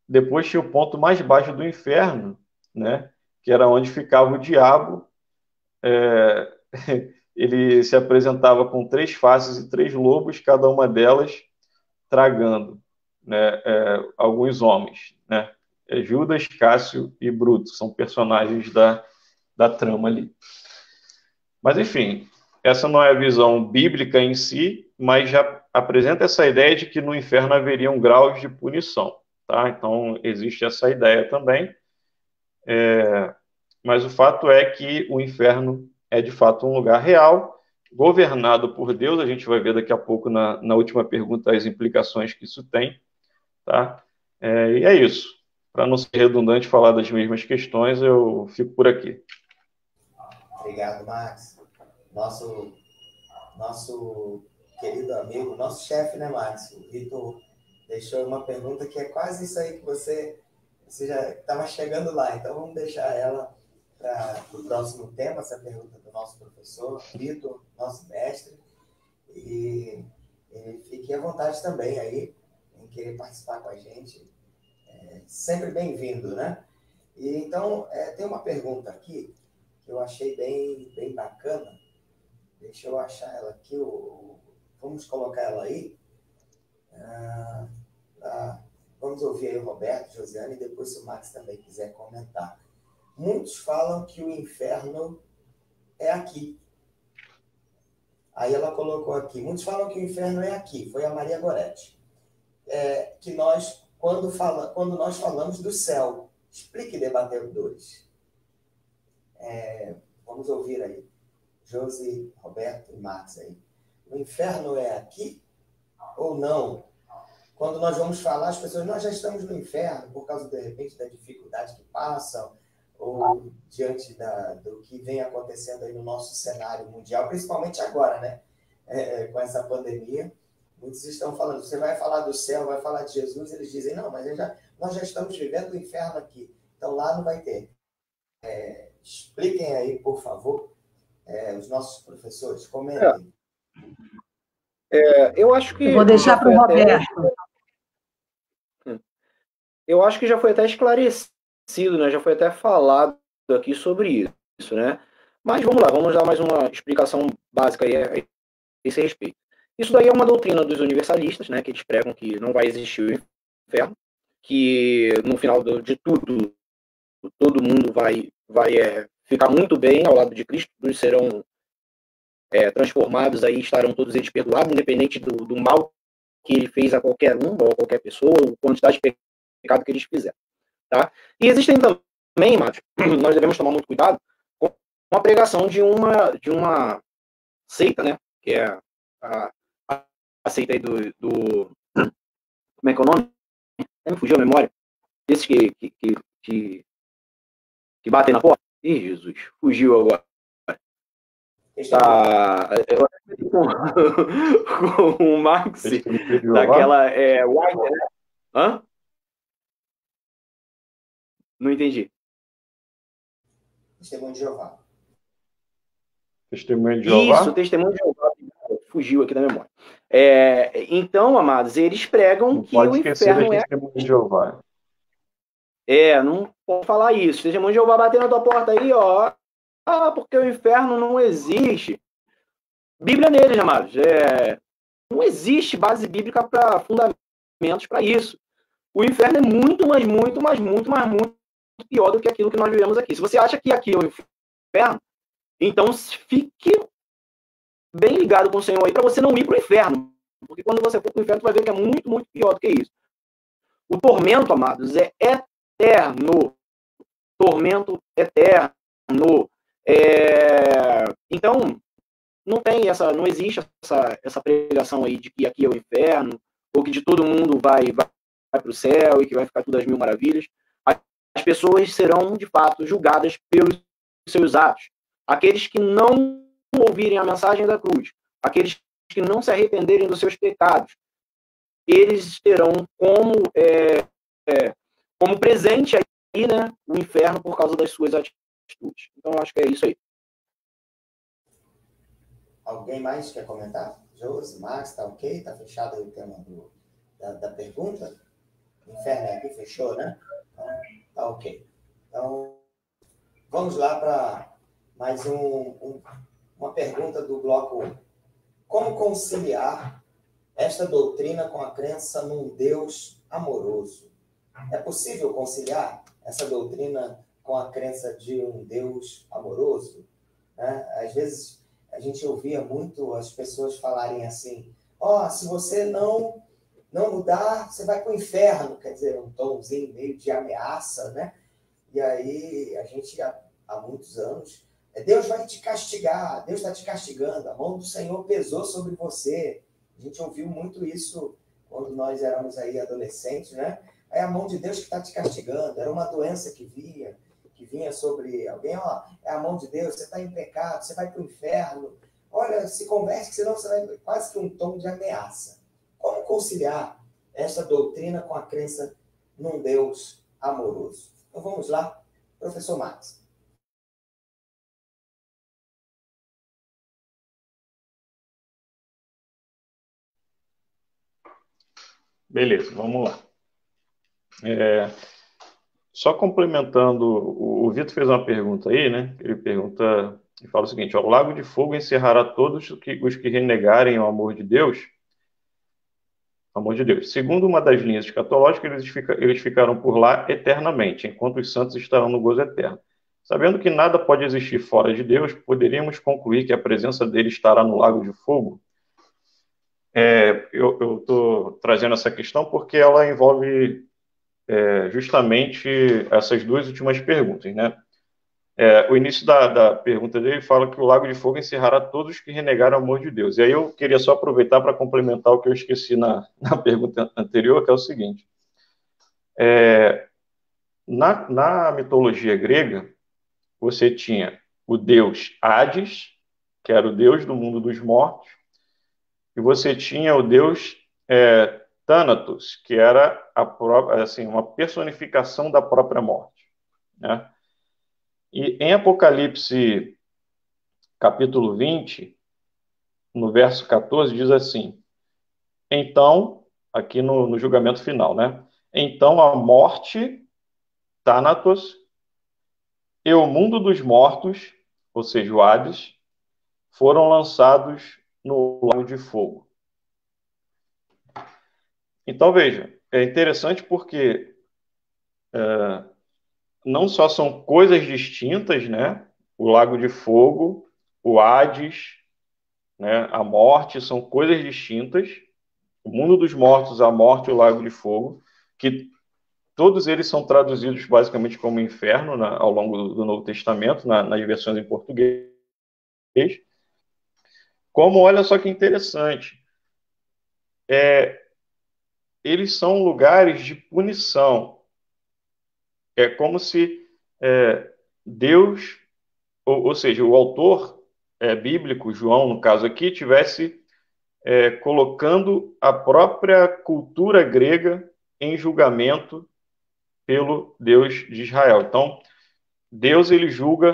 Depois tinha o ponto mais baixo do inferno, né? Que era onde ficava o diabo. Ele se apresentava com 3 faces e 3 lobos, cada uma delas tragando, né, alguns homens, né? Judas, Cássio e Bruto são personagens da trama ali. Mas, enfim, essa não é a visão bíblica em si, mas já apresenta essa ideia de que no inferno haveriam graus de punição, tá? Então, existe essa ideia também. Mas o fato é que o inferno é, de fato, um lugar real, governado por Deus. A gente vai ver daqui a pouco, na última pergunta, as implicações que isso tem, tá? E é isso. Para não ser redundante falar das mesmas questões, eu fico por aqui. Obrigado, Max. Nosso querido amigo, nosso chefe, né, Max? O Vitor deixou uma pergunta que é quase isso aí que você já estava chegando lá. Então, vamos deixar ela para o próximo tema, essa pergunta do nosso professor, Vitor, nosso mestre. E fique à vontade também aí em querer participar com a gente. Sempre bem-vindo, né? E então, tem uma pergunta aqui que eu achei bem bacana. Deixa eu achar ela aqui. Vamos colocar ela aí. Vamos ouvir aí o Roberto, Josiane, e depois, se o Max também quiser comentar. Muitos falam que o inferno é aqui. Aí ela colocou aqui. Muitos falam que o inferno é aqui. Foi a Maria Goretti. Que nós, quando nós falamos do céu, explique, debatedores. Vamos ouvir aí. Josi, Roberto e Max aí. O inferno é aqui ou não? Quando nós vamos falar, as pessoas, nós já estamos no inferno por causa, de repente, da dificuldade que passam ou diante do que vem acontecendo aí no nosso cenário mundial, principalmente agora, né? Com essa pandemia. Muitos estão falando, você vai falar do céu, vai falar de Jesus, eles dizem, não, mas nós já estamos vivendo o inferno aqui, então lá não vai ter. Expliquem aí, por favor, os nossos professores, comentem. Eu acho que... Eu vou deixar para o Roberto. Eu acho que já foi até esclarecido, né? Já foi até falado aqui sobre isso, né? Mas vamos lá, vamos dar mais uma explicação básica aí a esse respeito. Isso daí é uma doutrina dos universalistas, né? Que eles pregam que não vai existir o inferno, que no final de tudo, todo mundo vai ficar muito bem ao lado de Cristo, todos serão transformados aí, estarão todos eles perdoados, independente do mal que ele fez a qualquer um, ou a qualquer pessoa, ou quantidade de pecado que eles fizeram, tá? E existem também, Márcio, nós devemos tomar muito cuidado com a pregação de uma seita, né? Que é a seita aí como é que é o nome? Me fugiu a memória. Esses que batem na porta. Ih, Jesus, fugiu agora. Tá, com o Max daquela White, né? Hã? Não entendi. Testemunho de Jeová. Testemunho de Jeová? Isso, Testemunho de Jeová. Fugiu aqui da memória. Então, amados, eles pregam não que o inferno é... Testemunho de Jeová. Não pode falar isso. Testemunho de Jeová bater na tua porta aí, ó. Porque o inferno não existe. Bíblia neles, amados. Não existe base bíblica para fundamentos para isso. O inferno é muito pior do que aquilo que nós vivemos aqui. Se você acha que aqui é o inferno, então fique bem ligado com o Senhor aí para você não ir para o inferno. Porque quando você for para o inferno, você vai ver que é muito pior do que isso. O tormento, amados, é eterno. Tormento eterno. Então, não existe essa pregação aí de que aqui é o inferno, ou que de todo mundo vai para o céu e que vai ficar tudo às mil maravilhas. As pessoas serão, de fato, julgadas pelos seus atos. Aqueles que não ouvirem a mensagem da cruz, aqueles que não se arrependerem dos seus pecados, eles terão como presente aí, né, o inferno por causa das suas atitudes. Então, acho que é isso aí. Alguém mais quer comentar? Josi, Max, tá ok? Tá fechado aí o tema da pergunta? O inferno aqui fechou, né? Então, tá ok. Então, vamos lá para mais uma pergunta do bloco 1. Como conciliar esta doutrina com a crença num Deus amoroso? É possível conciliar essa doutrina com a crença de um Deus amoroso? Às vezes, a gente ouvia muito as pessoas falarem assim, se você não mudar, você vai para o inferno. Quer dizer, um tomzinho meio de ameaça, né? E aí, a gente, há muitos anos, Deus vai te castigar, Deus está te castigando, a mão do Senhor pesou sobre você. A gente ouviu muito isso quando nós éramos aí adolescentes, né? É a mão de Deus que está te castigando, era uma doença que vinha sobre alguém, é a mão de Deus, você está em pecado, você vai para o inferno, olha, se converte, senão você vai, quase que um tom de ameaça. Como conciliar essa doutrina com a crença num Deus amoroso? Então vamos lá, professor Max. Beleza, vamos lá. Só complementando, o Vitor fez uma pergunta aí, né? Ele pergunta e fala o seguinte: o lago de fogo encerrará todos os que renegarem o amor de Deus. Segundo uma das linhas escatológicas, eles ficarão por lá eternamente, enquanto os santos estarão no gozo eterno. Sabendo que nada pode existir fora de Deus, poderíamos concluir que a presença dele estará no lago de fogo? Eu estou trazendo essa questão porque ela envolve justamente essas duas últimas perguntas, né? O início da pergunta dele fala que o lago de fogo encerrará todos os que renegaram o amor de Deus. E aí eu queria só aproveitar para complementar o que eu esqueci na pergunta anterior, que é o seguinte. Na mitologia grega, você tinha o deus Hades, que era o deus do mundo dos mortos, e você tinha o deus Thanatos, que era uma personificação da própria morte, né? E em Apocalipse, capítulo 20, no verso 14, diz assim: então, aqui no julgamento final, né? Então a morte, Thanatos, e o mundo dos mortos, ou seja, o Hades, foram lançados no lago de fogo. Então, veja, é interessante porque não só são coisas distintas, né? O lago de fogo, o Hades, né? A morte, são coisas distintas. O mundo dos mortos, a morte e o lago de fogo, que todos eles são traduzidos basicamente como inferno ao longo do Novo Testamento, nas versões em português. Como, olha só que interessante, eles são lugares de punição. É como se Deus, ou seja, o autor bíblico, João, no caso aqui, tivesse colocando a própria cultura grega em julgamento pelo Deus de Israel. Então, Deus ele julga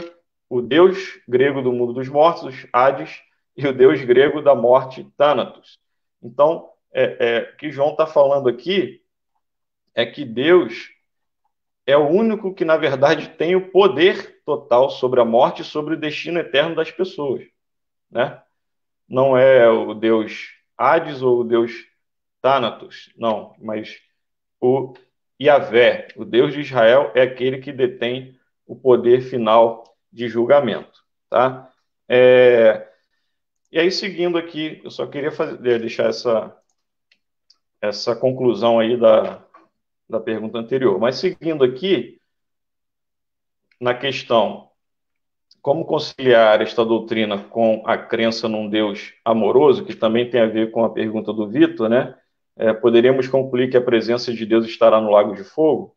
o Deus grego do mundo dos mortos, Hades, e o Deus grego da morte, Thanatos. Então, o que João está falando aqui é que Deus é o único que, na verdade, tem o poder total sobre a morte e sobre o destino eterno das pessoas, né? Não é o Deus Hades ou o Deus Thanatos, não, mas o Yahvé, o Deus de Israel, é aquele que detém o poder final de julgamento, tá? E aí, seguindo aqui, eu só queria deixar essa conclusão aí da pergunta anterior. Mas seguindo aqui, na questão como conciliar esta doutrina com a crença num Deus amoroso, que também tem a ver com a pergunta do Vitor, né? Poderíamos concluir que a presença de Deus estará no lago de fogo?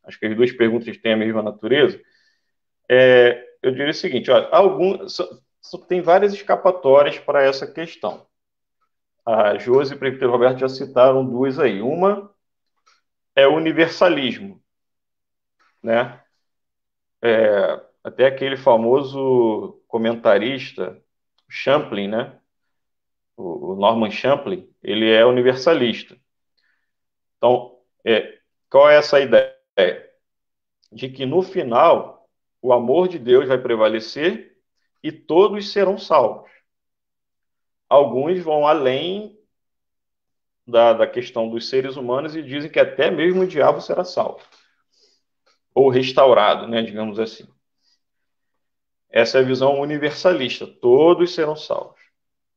Acho que as duas perguntas têm a mesma natureza. Eu diria o seguinte, olha, tem várias escapatórias para essa questão. A Josi e o prefeito Roberto já citaram duas aí. Uma é o universalismo, né? Até aquele famoso comentarista, Champlin, né? O Norman Champlin, ele é universalista. Então, qual é essa ideia? De que no final, o amor de Deus vai prevalecer e todos serão salvos. Alguns vão além da questão dos seres humanos e dizem que até mesmo o diabo será salvo. Ou restaurado, né, digamos assim. Essa é a visão universalista. Todos serão salvos.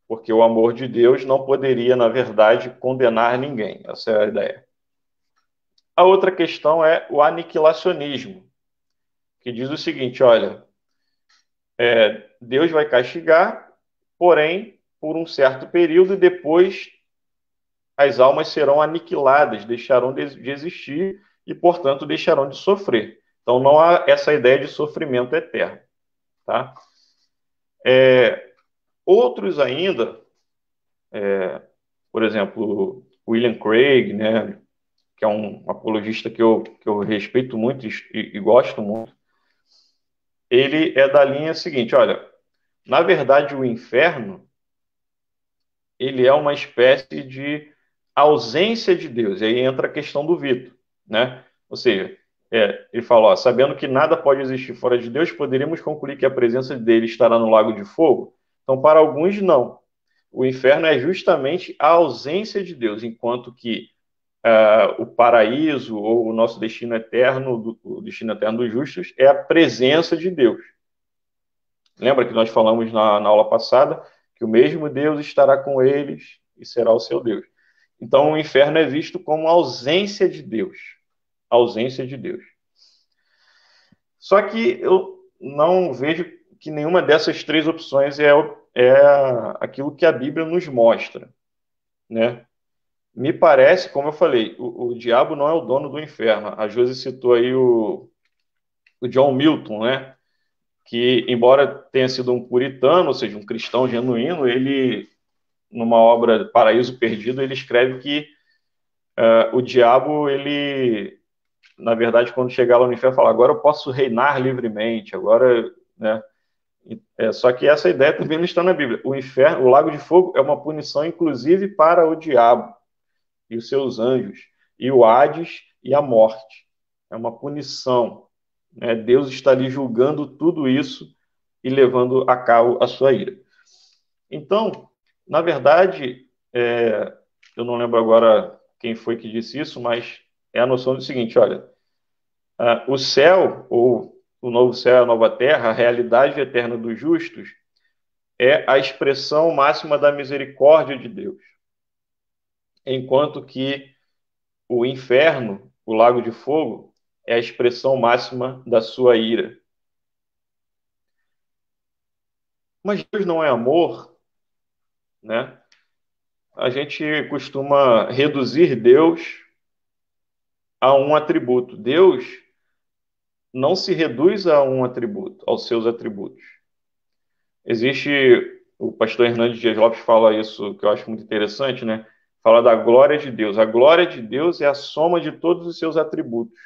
Porque o amor de Deus não poderia, na verdade, condenar ninguém. Essa é a ideia. A outra questão é o aniquilacionismo, que diz o seguinte, olha, Deus vai castigar, porém, por um certo período, e depois as almas serão aniquiladas, deixarão de existir e, portanto, deixarão de sofrer. Então, não há essa ideia de sofrimento eterno. Tá? Outros ainda, por exemplo, William Craig, né, que é um apologista que eu respeito muito e gosto muito, ele é da linha seguinte, olha, na verdade o inferno, ele é uma espécie de ausência de Deus, e aí entra a questão do Vitor, né? Ou seja, ele fala, ó, sabendo que nada pode existir fora de Deus, poderíamos concluir que a presença dele estará no lago de fogo? Então, para alguns, não. O inferno é justamente a ausência de Deus, enquanto que o paraíso ou o nosso destino eterno, o destino eterno dos justos, é a presença de Deus. Lembra que nós falamos na aula passada que o mesmo Deus estará com eles e será o seu Deus. Então, o inferno é visto como ausência de Deus. Ausência de Deus. Só que eu não vejo que nenhuma dessas três opções é aquilo que a Bíblia nos mostra, né? Me parece, como eu falei, o diabo não é o dono do inferno. A Josi citou aí o John Milton, né? Que, embora tenha sido um puritano, ou seja, um cristão genuíno, ele, numa obra Paraíso Perdido, ele escreve que o diabo, ele, na verdade, quando chegar lá no inferno, fala, agora eu posso reinar livremente, agora, né? Só que essa ideia também não está na Bíblia. O inferno, o lago de fogo, é uma punição, inclusive, para o diabo e os seus anjos, e o Hades e a morte. É uma punição. Né? Deus está ali julgando tudo isso e levando a cabo a sua ira. Então, na verdade, eu não lembro agora quem foi que disse isso, mas é a noção do seguinte, olha, o céu, ou o novo céu e a nova terra, a realidade eterna dos justos, é a expressão máxima da misericórdia de Deus. Enquanto que o inferno, o lago de fogo, é a expressão máxima da sua ira. Mas Deus não é amor, né? a gente costuma reduzir Deus a um atributo. Deus não se reduz a um atributo, aos seus atributos. Existe, o pastor Hernandes Dias Lopes fala isso, que eu acho muito interessante, né? Fala da glória de Deus. A glória de Deus é a soma de todos os seus atributos.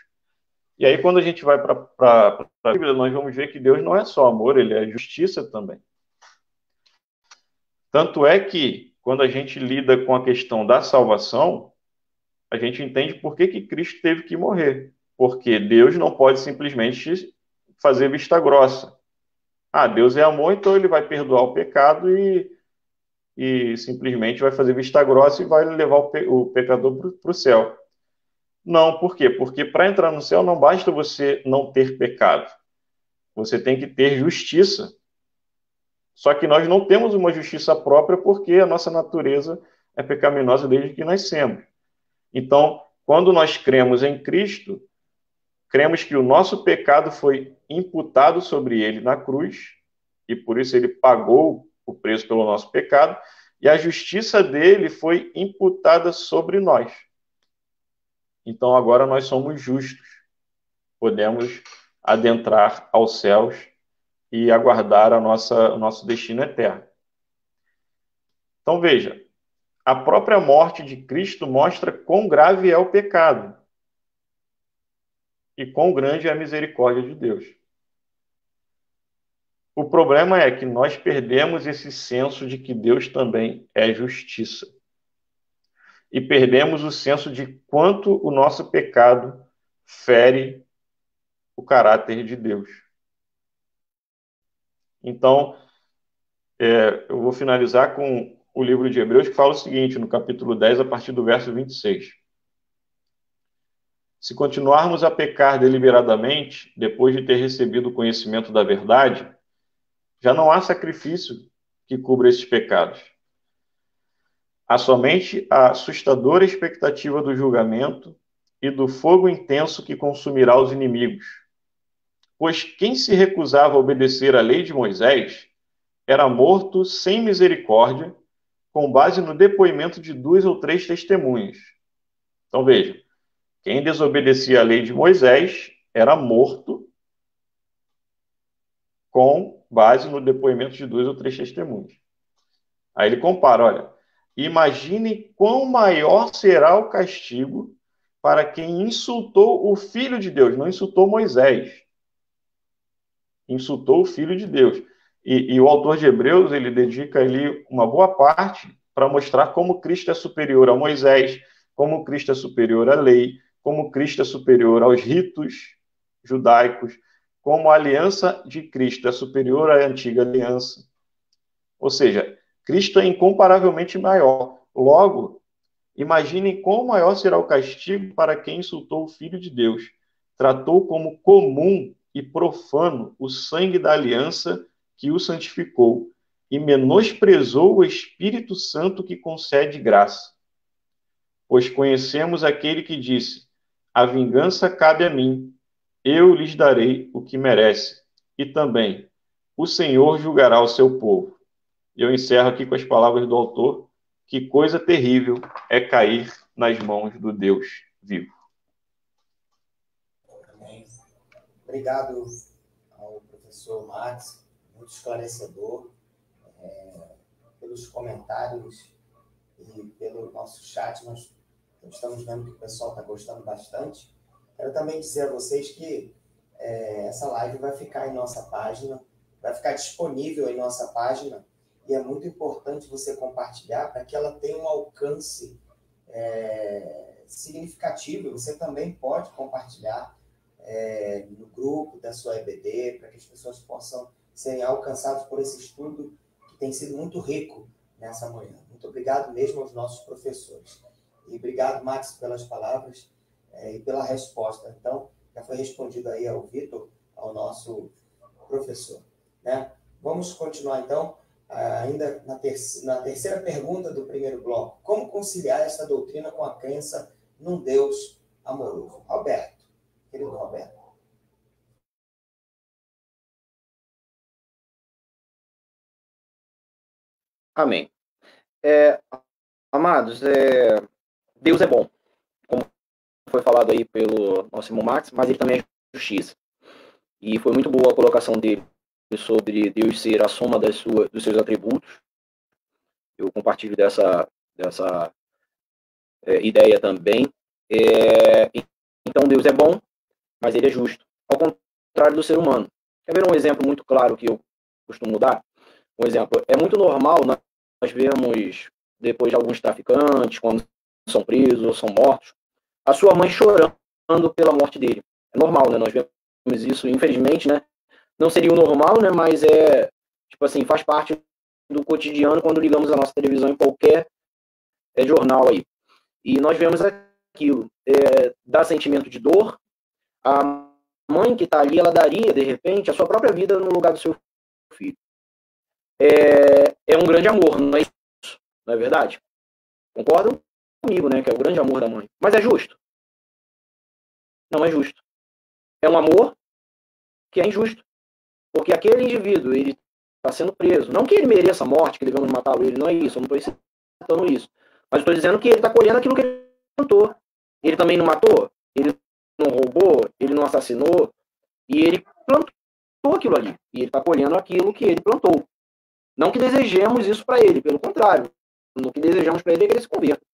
E aí, quando a gente vai para a Bíblia, nós vamos ver que Deus não é só amor, ele é justiça também. Tanto é que, quando a gente lida com a questão da salvação, a gente entende por que que Cristo teve que morrer. Porque Deus não pode simplesmente fazer vista grossa. Ah, Deus é amor, então ele vai perdoar o pecado e simplesmente vai fazer vista grossa e vai levar o pecador para o céu. Não, por quê? Porque para entrar no céu não basta você não ter pecado. Você tem que ter justiça. Só que nós não temos uma justiça própria porque a nossa natureza é pecaminosa desde que nascemos. Então, quando nós cremos em Cristo, cremos que o nosso pecado foi imputado sobre ele na cruz, e por isso ele pagou o preço pelo nosso pecado, e a justiça dele foi imputada sobre nós. Então agora nós somos justos, podemos adentrar aos céus e aguardar o nosso destino eterno. Então veja, a própria morte de Cristo mostra quão grave é o pecado e quão grande é a misericórdia de Deus. O problema é que nós perdemos esse senso de que Deus também é justiça. E perdemos o senso de quanto o nosso pecado fere o caráter de Deus. Então, eu vou finalizar com o livro de Hebreus, que fala o seguinte, no capítulo 10, a partir do verso 26. Se continuarmos a pecar deliberadamente, depois de ter recebido o conhecimento da verdade, já não há sacrifício que cubra esses pecados. Há somente a assustadora expectativa do julgamento e do fogo intenso que consumirá os inimigos. Pois quem se recusava a obedecer à lei de Moisés era morto sem misericórdia, com base no depoimento de 2 ou 3 testemunhas. Então veja, quem desobedecia à lei de Moisés era morto com base no depoimento de 2 ou 3 testemunhas. Aí ele compara, olha, imagine quão maior será o castigo para quem insultou o Filho de Deus, não insultou Moisés, insultou o Filho de Deus. E o autor de Hebreus, ele dedica ali uma boa parte para mostrar como Cristo é superior a Moisés, como Cristo é superior à lei, como Cristo é superior aos ritos judaicos, como a aliança de Cristo é superior à antiga aliança. Ou seja, Cristo é incomparavelmente maior. Logo, imagine quão maior será o castigo para quem insultou o Filho de Deus, tratou como comum e profano o sangue da aliança que o santificou e menosprezou o Espírito Santo que concede graça. Pois conhecemos aquele que disse: a vingança cabe a mim, eu lhes darei o que merece. E também, o Senhor julgará o seu povo. E eu encerro aqui com as palavras do autor: que coisa terrível é cair nas mãos do Deus vivo. Amém. Obrigado ao professor Max, muito esclarecedor, pelos comentários e pelo nosso chat. Nós estamos vendo que o pessoal está gostando bastante. Quero também dizer a vocês que essa live vai ficar em nossa página, vai ficar disponível em nossa página, e é muito importante você compartilhar para que ela tenha um alcance significativo. Você também pode compartilhar no grupo da sua EBD, para que as pessoas possam serem alcançadas por esse estudo que tem sido muito rico nessa manhã. Muito obrigado mesmo aos nossos professores. E obrigado, Max, pelas palavras e pela resposta. Então, já foi respondido aí ao Vitor, ao nosso professor. Né? Vamos continuar, então, ainda na terceira pergunta do primeiro bloco. Como conciliar essa doutrina com a crença num Deus amoroso? Roberto, querido Roberto. Amém. Amados, Deus é bom, como foi falado aí pelo nosso irmão Max, mas ele também é justiça. E foi muito boa a colocação dele sobre Deus ser a soma dos seus atributos. Eu compartilho dessa ideia também. Então Deus é bom, mas ele é justo, ao contrário do ser humano. Quer ver um exemplo muito claro que eu costumo dar? Um exemplo, é muito normal nós vemos, depois de alguns traficantes, quando são presos ou são mortos, a sua mãe chorando pela morte dele. É normal, né? Nós vemos isso, infelizmente, né? Não seria o normal, né? Mas tipo assim, faz parte do cotidiano quando ligamos a nossa televisão em qualquer jornal aí. E nós vemos aquilo, dá sentimento de dor. A mãe que está ali, ela daria, de repente, a sua própria vida no lugar do seu filho. É um grande amor, não é isso? Não é verdade? Concordam comigo, né? Que é o grande amor da mãe. Mas é justo? Não é justo. É um amor que é injusto. Porque aquele indivíduo, ele está sendo preso. Não que ele mereça a morte, que devemos matá-lo, ele não é isso, eu não estou citando isso. Mas estou dizendo que ele está colhendo aquilo que ele plantou. Ele também não matou, ele não roubou, ele não assassinou, e ele plantou aquilo ali. E ele está colhendo aquilo que ele plantou. Não que desejemos isso para ele, pelo contrário. O que desejamos para ele é que ele se converta.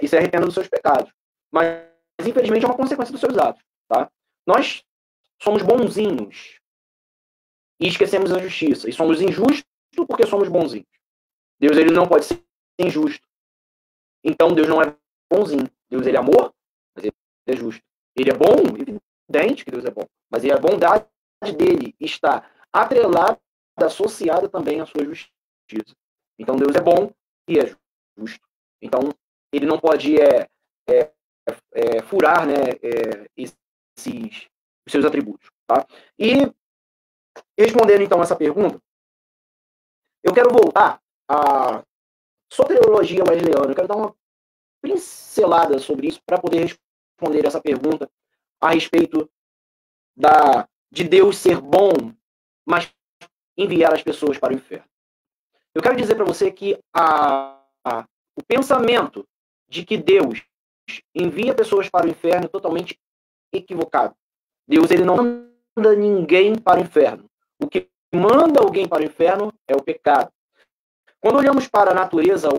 E se arrependa dos seus pecados. Mas, infelizmente, é uma consequência dos seus atos. Tá? Nós somos bonzinhos e esquecemos a justiça. E somos injustos porque somos bonzinhos. Deus, ele não pode ser injusto. Então, Deus não é bonzinho. Deus, ele é amor, mas ele é justo. Ele é bom, evidente que Deus é bom. Mas a bondade dele está atrelada, associada também à sua justiça. Então, Deus é bom e é justo. Então, ele não pode furar, né, os seus atributos. Tá? E, respondendo, então, essa pergunta, eu quero voltar à soteriologia wesleyana. Eu quero dar uma pincelada sobre isso para poder responder essa pergunta a respeito de Deus ser bom, mas enviar as pessoas para o inferno. Eu quero dizer para você que o pensamento de que Deus envia pessoas para o inferno é totalmente equivocado. Deus, ele não manda ninguém para o inferno. O que manda alguém para o inferno é o pecado. Quando olhamos para a natureza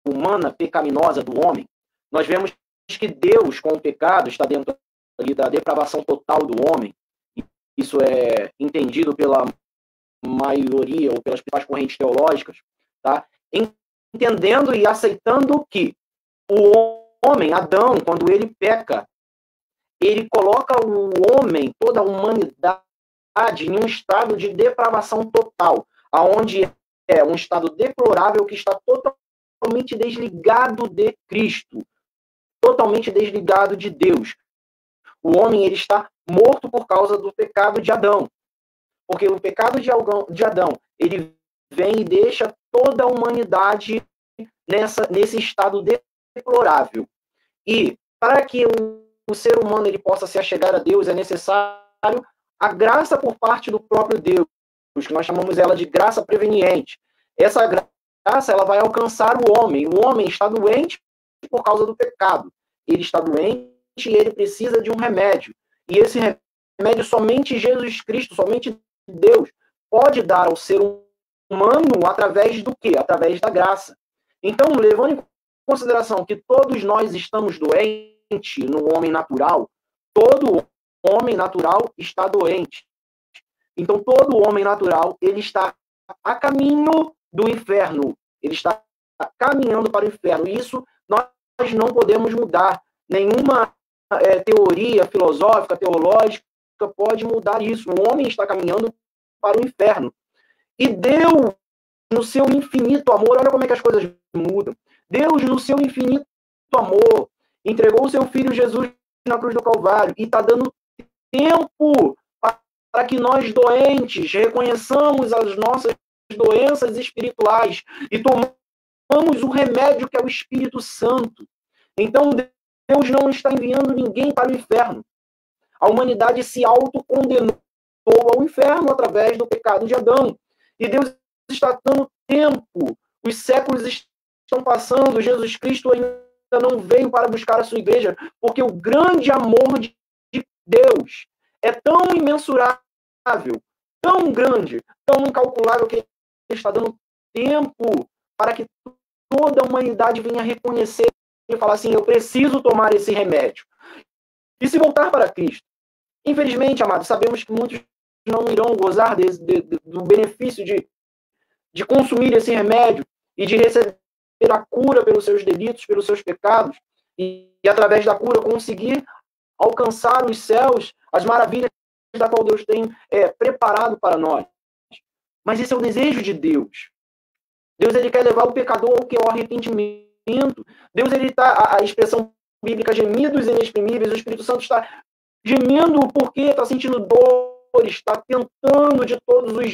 humana pecaminosa do homem, nós vemos que Deus, com o pecado, está dentro ali da depravação total do homem. Isso é entendido pela maioria ou pelas principais correntes teológicas, tá? Entendendo e aceitando que o homem, Adão, quando ele peca, ele coloca o homem, toda a humanidade, em um estado de depravação total, aonde é um estado deplorável que está totalmente desligado de Cristo, totalmente desligado de Deus. O homem, ele está morto por causa do pecado de Adão. Porque o pecado de Adão, ele vem e deixa toda a humanidade nesse estado deplorável. E para que o ser humano ele possa se achegar a Deus, é necessário a graça por parte do próprio Deus, que nós chamamos ela de graça preveniente. Essa graça, ela vai alcançar o homem. O homem está doente por causa do pecado. Ele está doente e ele precisa de um remédio. E esse remédio somente Jesus Cristo, somente Deus, pode dar ao ser humano através do quê? Através da graça. Então, levando em consideração que todos nós estamos doentes no homem natural, todo homem natural está doente. Então, todo homem natural, ele está a caminho do inferno. Ele está caminhando para o inferno. E isso nós não podemos mudar. Nenhuma teoria filosófica, teológica, pode mudar isso. O homem está caminhando para o inferno. E Deus, no seu infinito amor, olha como é que as coisas mudam. Deus, no seu infinito amor, entregou o seu Filho Jesus na cruz do Calvário e está dando tempo para que nós doentes reconheçamos as nossas doenças espirituais e tomamos o remédio que é o Espírito Santo. Então, Deus não está enviando ninguém para o inferno. A humanidade se autocondenou ao inferno através do pecado de Adão. E Deus está dando tempo. Os séculos estão passando, Jesus Cristo ainda não veio para buscar a sua igreja, porque o grande amor de Deus é tão imensurável, tão grande, tão incalculável, que ele está dando tempo para que toda a humanidade venha reconhecer e falar assim: eu preciso tomar esse remédio e se voltar para Cristo. Infelizmente, amados, sabemos que muitos não irão gozar do benefício de consumir esse remédio e de receber a cura pelos seus delitos, pelos seus pecados, e através da cura conseguir alcançar os céus, as maravilhas da qual Deus tem preparado para nós. Mas esse é o desejo de Deus. Deus, ele quer levar o pecador ao arrependimento. Deus, ele está, a expressão bíblica, gemidos inexprimíveis, o Espírito Santo está gemendo porque está sentindo dor, está tentando de todos os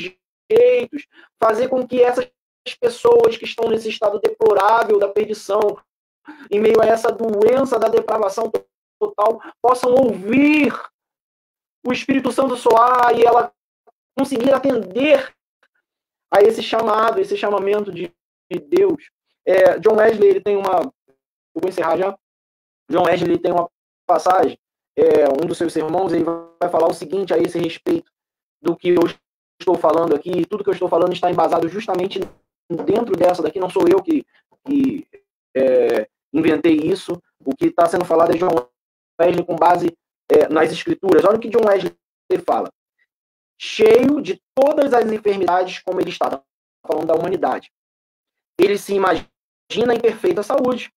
jeitos fazer com que essas pessoas que estão nesse estado deplorável da perdição, em meio a essa doença da depravação total, possam ouvir o Espírito Santo soar e ela conseguir atender a esse chamado, esse chamamento de Deus. John Wesley, ele tem uma... Eu vou encerrar já. John Wesley, ele tem uma passagem, um dos seus sermões, ele vai falar o seguinte a esse respeito do que eu estou falando aqui. Tudo que eu estou falando está embasado justamente dentro dessa daqui. Não sou eu que inventei isso. O que está sendo falado é John Wesley com base nas Escrituras. Olha o que John Wesley fala. Cheio de todas as enfermidades, como ele está falando da humanidade. Ele se imagina em perfeita saúde,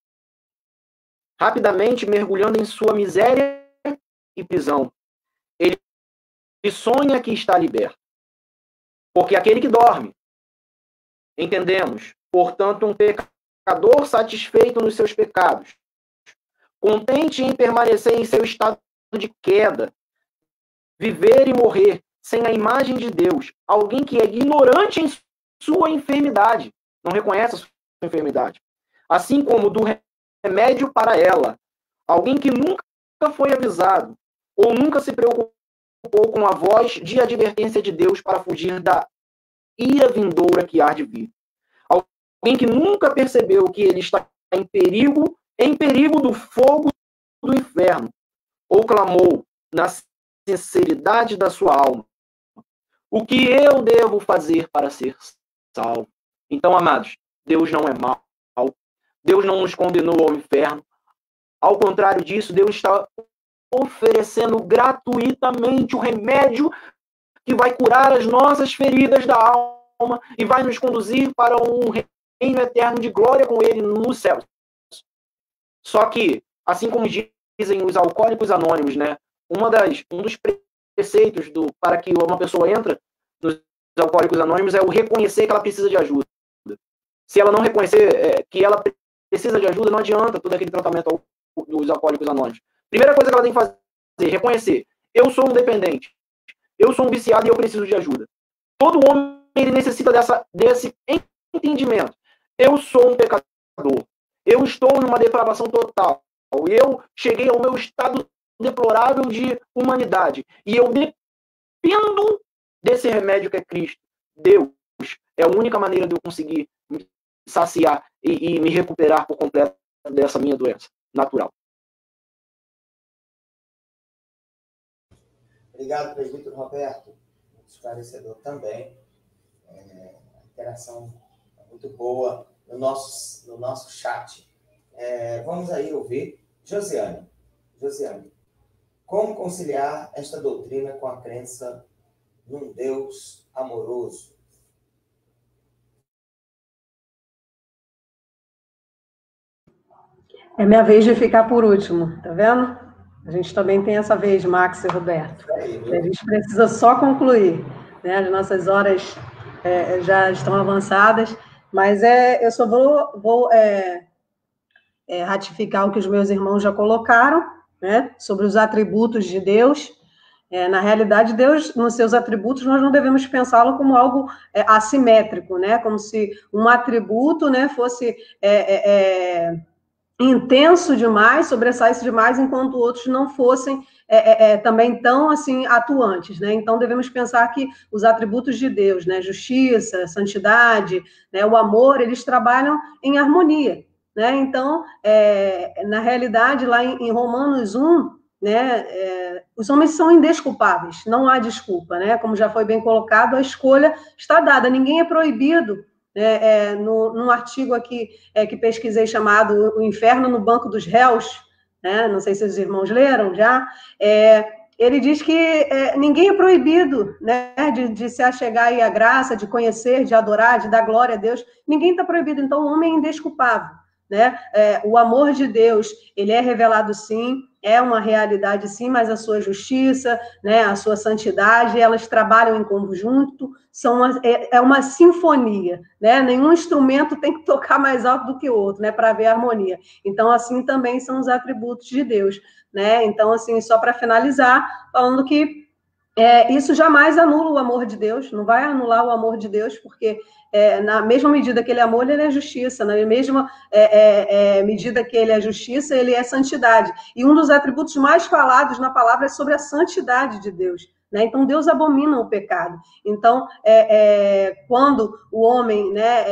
rapidamente mergulhando em sua miséria e prisão. Ele sonha que está liberto. Porque aquele que dorme, entendemos, portanto, um pecador satisfeito nos seus pecados, contente em permanecer em seu estado de queda, viver e morrer sem a imagem de Deus, alguém que é ignorante em sua enfermidade, não reconhece a sua enfermidade, assim como do remédio para ela, alguém que nunca foi avisado ou nunca se preocupou com a voz de advertência de Deus para fugir da ira vindoura que há de vir, alguém que nunca percebeu que ele está em perigo do fogo do inferno, ou clamou na sinceridade da sua alma: o que eu devo fazer para ser salvo? Então, amados, Deus não é mau. Deus não nos condenou ao inferno. Ao contrário disso, Deus está oferecendo gratuitamente o remédio que vai curar as nossas feridas da alma e vai nos conduzir para um reino eterno de glória com Ele nos céus. Só que, assim como dizem os alcoólicos anônimos, né? Um dos preceitos para que uma pessoa entra nos alcoólicos anônimos é o reconhecer que ela precisa de ajuda. Se ela não reconhecer que ela precisa de ajuda, não adianta todo aquele tratamento dos alcoólicos anônimos. Primeira coisa que ela tem que fazer, reconhecer: eu sou um dependente, eu sou um viciado e eu preciso de ajuda. Todo homem, ele necessita desse entendimento. Eu sou um pecador, eu estou numa depravação total, eu cheguei ao meu estado deplorável de humanidade e eu dependo desse remédio que é Cristo. Deus é a única maneira de eu conseguir me saciar e me recuperar por completo dessa minha doença natural. Obrigado, presbítero Roberto. Esclarecedor também. A interação é muito boa no nosso chat. Vamos aí ouvir Josiane. Josiane, como conciliar esta doutrina com a crença num Deus amoroso? É minha vez de ficar por último, tá vendo? A gente também tem essa vez, Max e Roberto. A gente precisa só concluir, né? As nossas horas já estão avançadas, mas eu só vou ratificar o que os meus irmãos já colocaram, né? Sobre os atributos de Deus. Na realidade, Deus, nos seus atributos, nós não devemos pensá-lo como algo assimétrico, né? Como se um atributo, né, fosse intenso demais, sobressaísse demais, enquanto outros não fossem também tão assim atuantes, né? Então devemos pensar que os atributos de Deus, né, justiça, santidade, né, o amor, eles trabalham em harmonia, né? Então, na realidade, lá em Romanos 1, né, os homens são indesculpáveis, não há desculpa, né? Como já foi bem colocado, a escolha está dada, ninguém é proibido. Num artigo aqui que pesquisei chamado O Inferno no Banco dos Réus, né? Não sei se os irmãos leram já, ele diz que ninguém é proibido, né, de se achegar aí à graça, de conhecer, de adorar, de dar glória a Deus, ninguém está proibido, então o homem é indesculpável, né? O amor de Deus, ele é revelado sim, é uma realidade sim, mas a sua justiça, né, a sua santidade, elas trabalham em conjunto, é uma sinfonia, né? Nenhum instrumento tem que tocar mais alto do que o outro, né, para haver harmonia. Então, assim também são os atributos de Deus, né? Então, assim, só para finalizar, falando que isso jamais anula o amor de Deus, não vai anular o amor de Deus, porque na mesma medida que ele é amor, ele é justiça, na mesma medida que ele é justiça, ele é santidade. E um dos atributos mais falados na palavra é sobre a santidade de Deus, né? Então, Deus abomina o pecado. Então, quando o homem, né,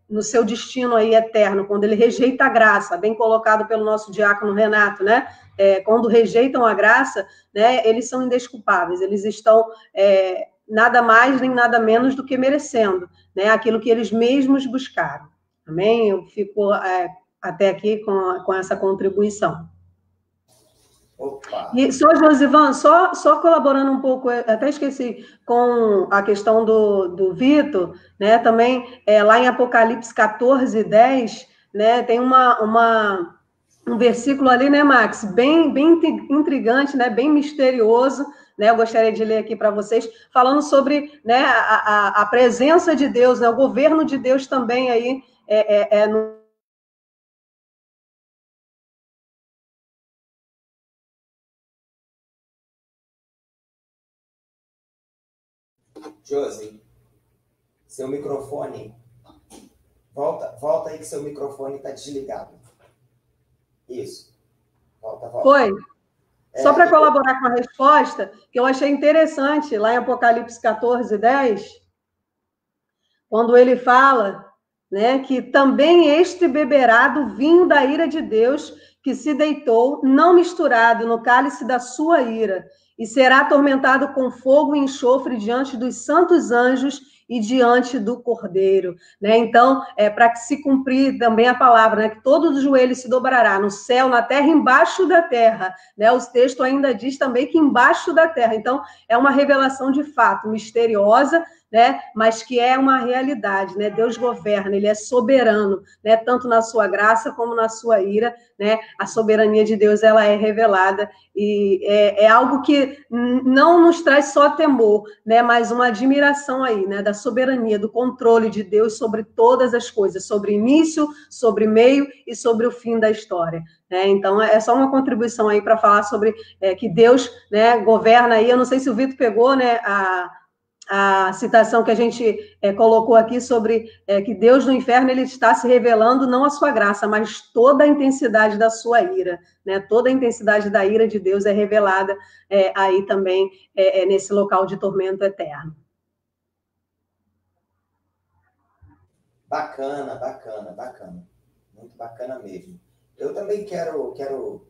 no seu destino aí eterno, quando ele rejeita a graça, bem colocado pelo nosso diácono Renato, né? Quando rejeitam a graça, né, eles são indesculpáveis, eles estão nada mais nem nada menos do que merecendo, né, aquilo que eles mesmos buscaram. Amém? Eu fico até aqui com essa contribuição. Opa. E só, Josivan, só colaborando um pouco, até esqueci, com a questão do Vitor, né, também lá em Apocalipse 14:10, né, tem um versículo ali, né, Max, bem intrigante, né, bem misterioso, né, eu gostaria de ler aqui para vocês, falando sobre, né, a presença de Deus, né, o governo de Deus também aí no... Josi, seu microfone, volta aí que seu microfone está desligado. Isso, volta. Foi. Só para colaborar com a resposta, que eu achei interessante, lá em Apocalipse 14:10, quando ele fala, né, que também este beberá do vinho da ira de Deus, que se deitou, não misturado no cálice da sua ira, e será atormentado com fogo e enxofre diante dos santos anjos e diante do Cordeiro, né? Então, para que se cumprir também a palavra, né? Que todos os joelhos se dobrará no céu, na terra, embaixo da terra, né? O texto ainda diz também que embaixo da terra. Então, é uma revelação de fato misteriosa, né? Mas que é uma realidade, né? Deus governa, ele é soberano, né? Tanto na sua graça como na sua ira, né? A soberania de Deus, ela é revelada e é algo que não nos traz só temor, né? Mas uma admiração aí, né? Da soberania, do controle de Deus sobre todas as coisas, sobre início, sobre meio e sobre o fim da história. Então, é só uma contribuição aí para falar sobre que Deus, né, governa aí. Eu não sei se o Vitor pegou, né, a citação que a gente colocou aqui sobre que Deus no inferno ele está se revelando não a sua graça, mas toda a intensidade da sua ira, né? Toda a intensidade da ira de Deus é revelada aí também nesse local de tormento eterno. Bacana. Muito bacana mesmo. Eu também quero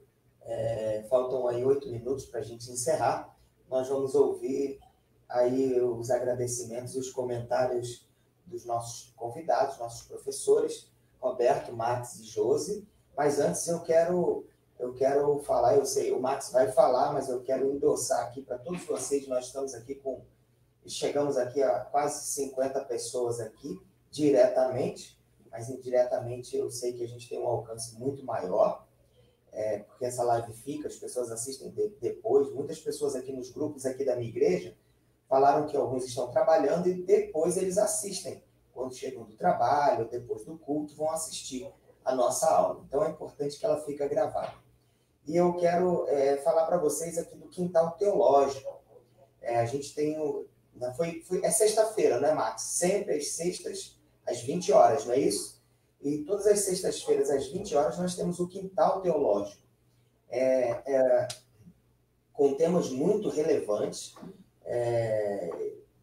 faltam aí 8 minutos para a gente encerrar. Nós vamos ouvir aí os agradecimentos e os comentários dos nossos convidados, nossos professores, Roberto, Max e Josi. Mas antes eu quero falar, eu sei, o Max vai falar, mas eu quero endossar aqui para todos vocês. Nós estamos aqui chegamos aqui a quase 50 pessoas aqui, diretamente, mas indiretamente eu sei que a gente tem um alcance muito maior, porque essa live fica, as pessoas assistem depois. Muitas pessoas aqui nos grupos aqui da minha igreja falaram que alguns estão trabalhando e depois eles assistem. Quando chegam do trabalho, depois do culto, vão assistir a nossa aula. Então, é importante que ela fique gravada. E eu quero falar para vocês aqui do Quintal Teológico. A gente tem é sexta-feira, né, Max? Sempre às sextas, às 20 horas, não é isso? E todas as sextas-feiras, às 20 horas, nós temos o Quintal Teológico. com temas muito relevantes.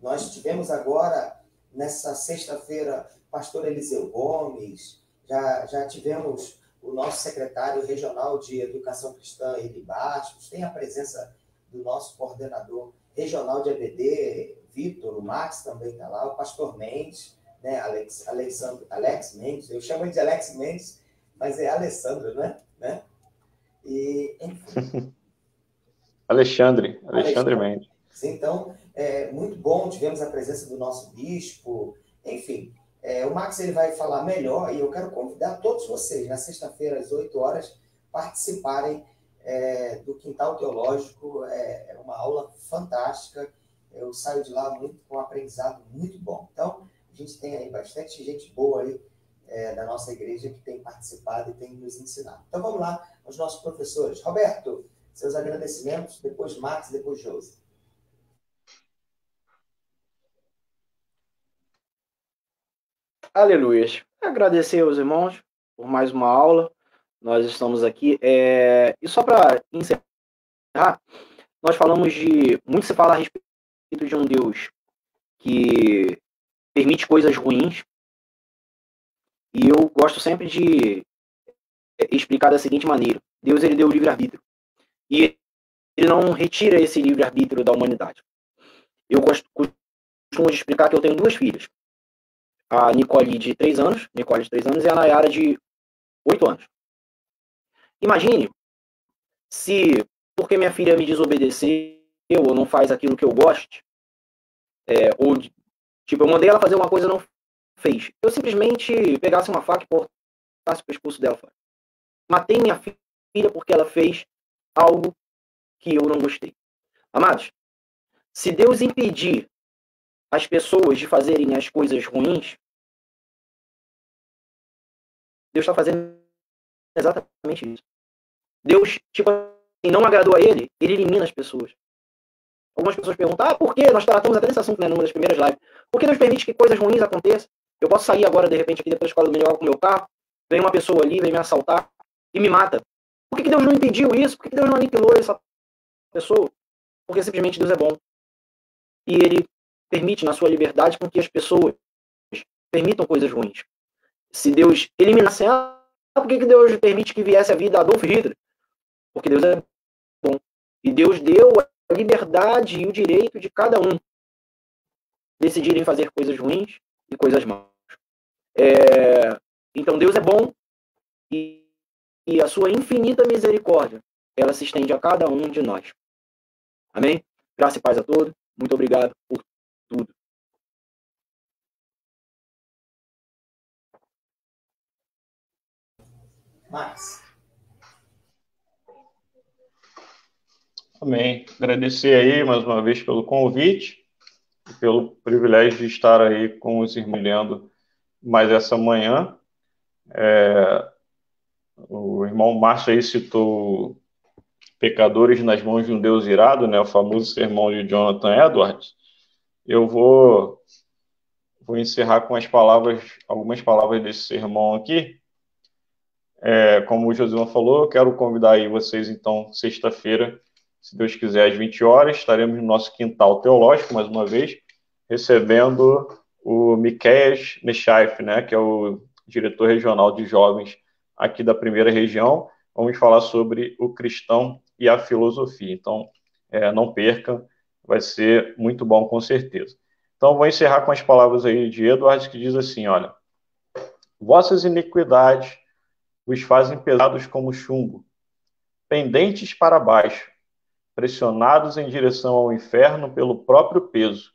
Nós tivemos agora, nessa sexta-feira, pastor Eliseu Gomes, já tivemos o nosso secretário regional de Educação Cristã, Eli Bastos, tem a presença do nosso coordenador regional de EBD, Vitor, o Max também está lá, o pastor Mendes, né, Alex Mendes, eu chamo ele de Alex Mendes, mas é Alessandro, né? E, enfim. Alexandre Mendes. Então, muito bom, tivemos a presença do nosso bispo, enfim. O Max ele vai falar melhor e eu quero convidar todos vocês, na sexta-feira, às 8 horas, participarem do Quintal Teológico. É uma aula fantástica. Eu saio de lá com um aprendizado muito bom. Então, a gente tem aí bastante gente boa aí da nossa igreja que tem participado e tem nos ensinado. Então, vamos lá aos nossos professores. Roberto, seus agradecimentos, depois Max, depois Josi. Aleluia. Agradecer aos irmãos por mais uma aula. Nós estamos aqui. E só para encerrar, nós falamos muito se fala a respeito de um Deus que permite coisas ruins. E eu gosto sempre de explicar da seguinte maneira. Deus ele deu o livre-arbítrio. E ele não retira esse livre-arbítrio da humanidade. Eu costumo de explicar que eu tenho 2 filhas. A Nicole de 3 anos e a Nayara de 8 anos. Imagine se, porque minha filha me desobedeceu ou não faz aquilo que eu gosto, eu mandei ela fazer uma coisa e não fez. Eu simplesmente pegasse uma faca e cortasse o pescoço dela. Matei minha filha porque ela fez algo que eu não gostei. Amados, se Deus impedir as pessoas de fazerem as coisas ruins, Deus está fazendo exatamente isso. Deus, não agradou a ele elimina as pessoas. Algumas pessoas perguntam, por que? Nós tratamos até desse assunto, né, numa das primeiras lives. Por que Deus permite que coisas ruins aconteçam? Eu posso sair agora, de repente, aqui depois da escola dominical com o meu carro, vem uma pessoa ali, vem me assaltar e me mata. Por que Deus não impediu isso? Por que Deus não aniquilou essa pessoa? Porque simplesmente Deus é bom. E ele permite, na sua liberdade, com que as pessoas permitam coisas ruins. Se Deus eliminasse por que Deus permite que viesse a vida a Adolf Hitler? Porque Deus é bom. E Deus deu a liberdade e o direito de cada um decidirem fazer coisas ruins e coisas más. Então Deus é bom e a sua infinita misericórdia, ela se estende a cada um de nós. Amém? Graça e paz a todos. Muito obrigado por tudo. Max. Amém. Agradecer aí mais uma vez pelo convite e pelo privilégio de estar aí com os irmãos lendo mais essa manhã. O irmão Márcio aí citou Pecadores nas Mãos de um Deus Irado, né, o famoso sermão de Jonathan Edwards. Eu vou encerrar com algumas palavras desse sermão aqui. Como o Josué falou, eu quero convidar aí vocês, então, sexta-feira, se Deus quiser, às 20 horas, estaremos no nosso quintal teológico, mais uma vez, recebendo o Miqueias Nechaif, né, que é o diretor regional de jovens aqui da primeira região. Vamos falar sobre o cristão e a filosofia. Então, não percam, vai ser muito bom, com certeza. Então, vou encerrar com as palavras aí de Edwards, que diz assim, olha, vossas iniquidades vos fazem pesados como chumbo, pendentes para baixo, pressionados em direção ao inferno pelo próprio peso.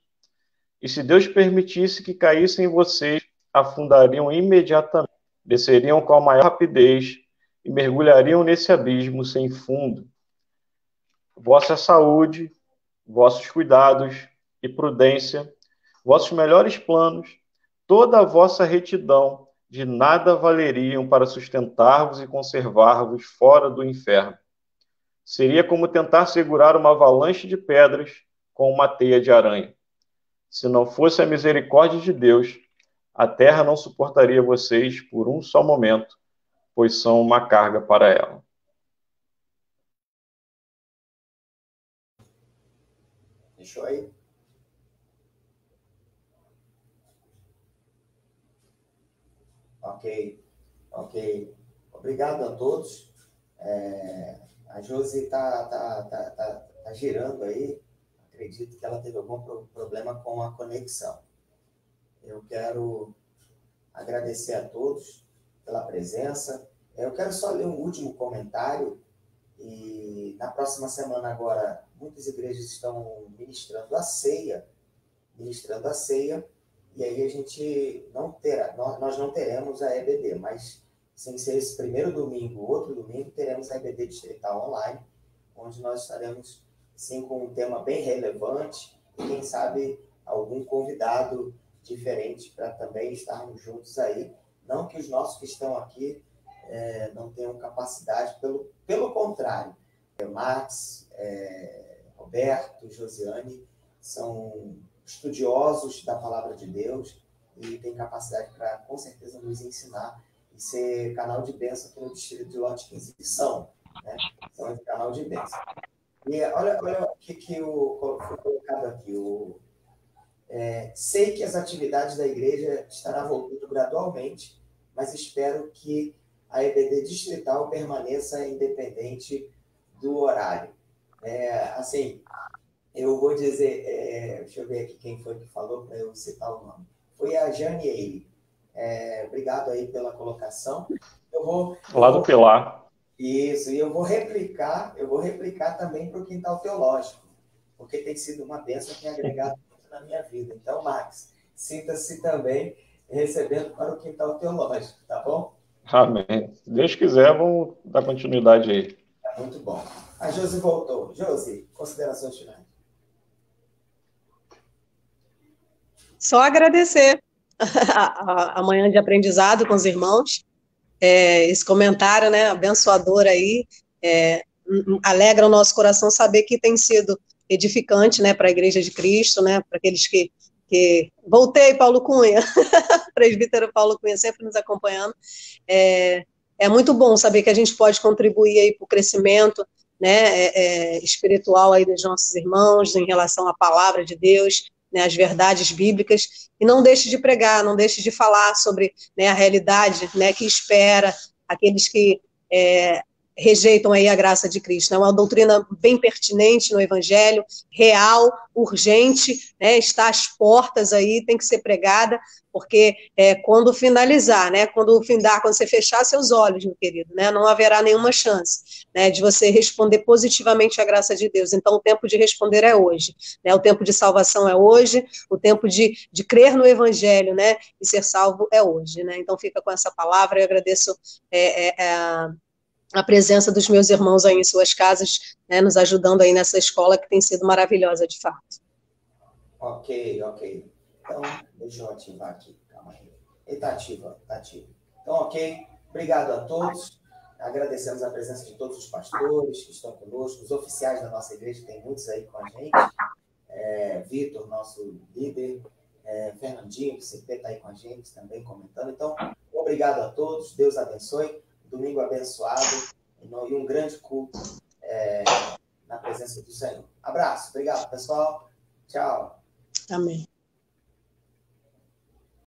E se Deus permitisse que caíssem vocês, afundariam imediatamente, desceriam com a maior rapidez e mergulhariam nesse abismo sem fundo. Vossa saúde, vossos cuidados e prudência, vossos melhores planos, toda a vossa retidão, de nada valeriam para sustentar-vos e conservar-vos fora do inferno. Seria como tentar segurar uma avalanche de pedras com uma teia de aranha. Se não fosse a misericórdia de Deus, a terra não suportaria vocês por um só momento, pois são uma carga para ela. Fechou aí? Ok. Obrigado a todos. A Josi tá girando aí. Acredito que ela teve algum problema com a conexão. Eu quero agradecer a todos pela presença. Eu quero só ler um último comentário. E na próxima semana agora, muitas igrejas estão ministrando a ceia, e aí a gente nós não teremos a EBD, mas sem ser esse primeiro domingo, outro domingo, teremos a EBD Distrital Online, onde nós estaremos, sim, com um tema bem relevante, e quem sabe algum convidado diferente para também estarmos juntos aí. Não que os nossos que estão aqui não tenham capacidade, pelo contrário. Max, Roberto, Josiane são estudiosos da palavra de Deus e têm capacidade para, com certeza, nos ensinar e ser canal de bênção aqui no distrito de Lote 15. São esse canal de bênção. E olha o que foi colocado aqui. Sei que as atividades da igreja estarão voltando gradualmente, mas espero que a EBD distrital permaneça independente do horário. Assim, eu vou dizer, deixa eu ver aqui quem foi que falou para eu citar o nome. Foi a Jane Eire. Obrigado aí pela colocação. Lá do Pilar. Isso, e eu vou replicar também para o Quintal Teológico, porque tem sido uma bênção que tem agregado muito na minha vida. Então, Max, sinta-se também recebendo para o Quintal Teológico, tá bom? Amém. Se Deus quiser, vamos dar continuidade aí. Tá muito bom. A Josi voltou. Josi, considerações finais. Só agradecer a manhã de aprendizado com os irmãos, esse comentário, né, abençoador aí, alegra o nosso coração saber que tem sido edificante, né, para a Igreja de Cristo, né, para aqueles que voltei, Paulo Cunha, presbítero Paulo Cunha sempre nos acompanhando. É muito bom saber que a gente pode contribuir aí para o crescimento, né, espiritual aí dos nossos irmãos em relação à palavra de Deus, né, as verdades bíblicas, e não deixe de pregar, não deixe de falar sobre, né, a realidade, né, que espera aqueles que rejeitam aí a graça de Cristo. É uma doutrina bem pertinente no Evangelho, real, urgente, né, está às portas aí, tem que ser pregada, porque quando finalizar, né, quando você fechar seus olhos, meu querido, né, não haverá nenhuma chance, né, de você responder positivamente à graça de Deus. Então, o tempo de responder é hoje, né, o tempo de salvação é hoje, o tempo de crer no Evangelho, né, e ser salvo é hoje, né. Então, fica com essa palavra. Eu agradeço a presença dos meus irmãos aí em suas casas, né, nos ajudando aí nessa escola que tem sido maravilhosa, de fato. Ok. Então, deixa eu ativar aqui. Calma aí. Ele está ativo. Então, ok. Obrigado a todos. Agradecemos a presença de todos os pastores que estão conosco, os oficiais da nossa igreja, tem muitos aí com a gente. Vitor, nosso líder, Fernandinho, que sempre está aí com a gente também comentando. Então, obrigado a todos. Deus abençoe. Domingo abençoado e um grande culto na presença do Senhor. Abraço. Obrigado, pessoal. Tchau. Amém.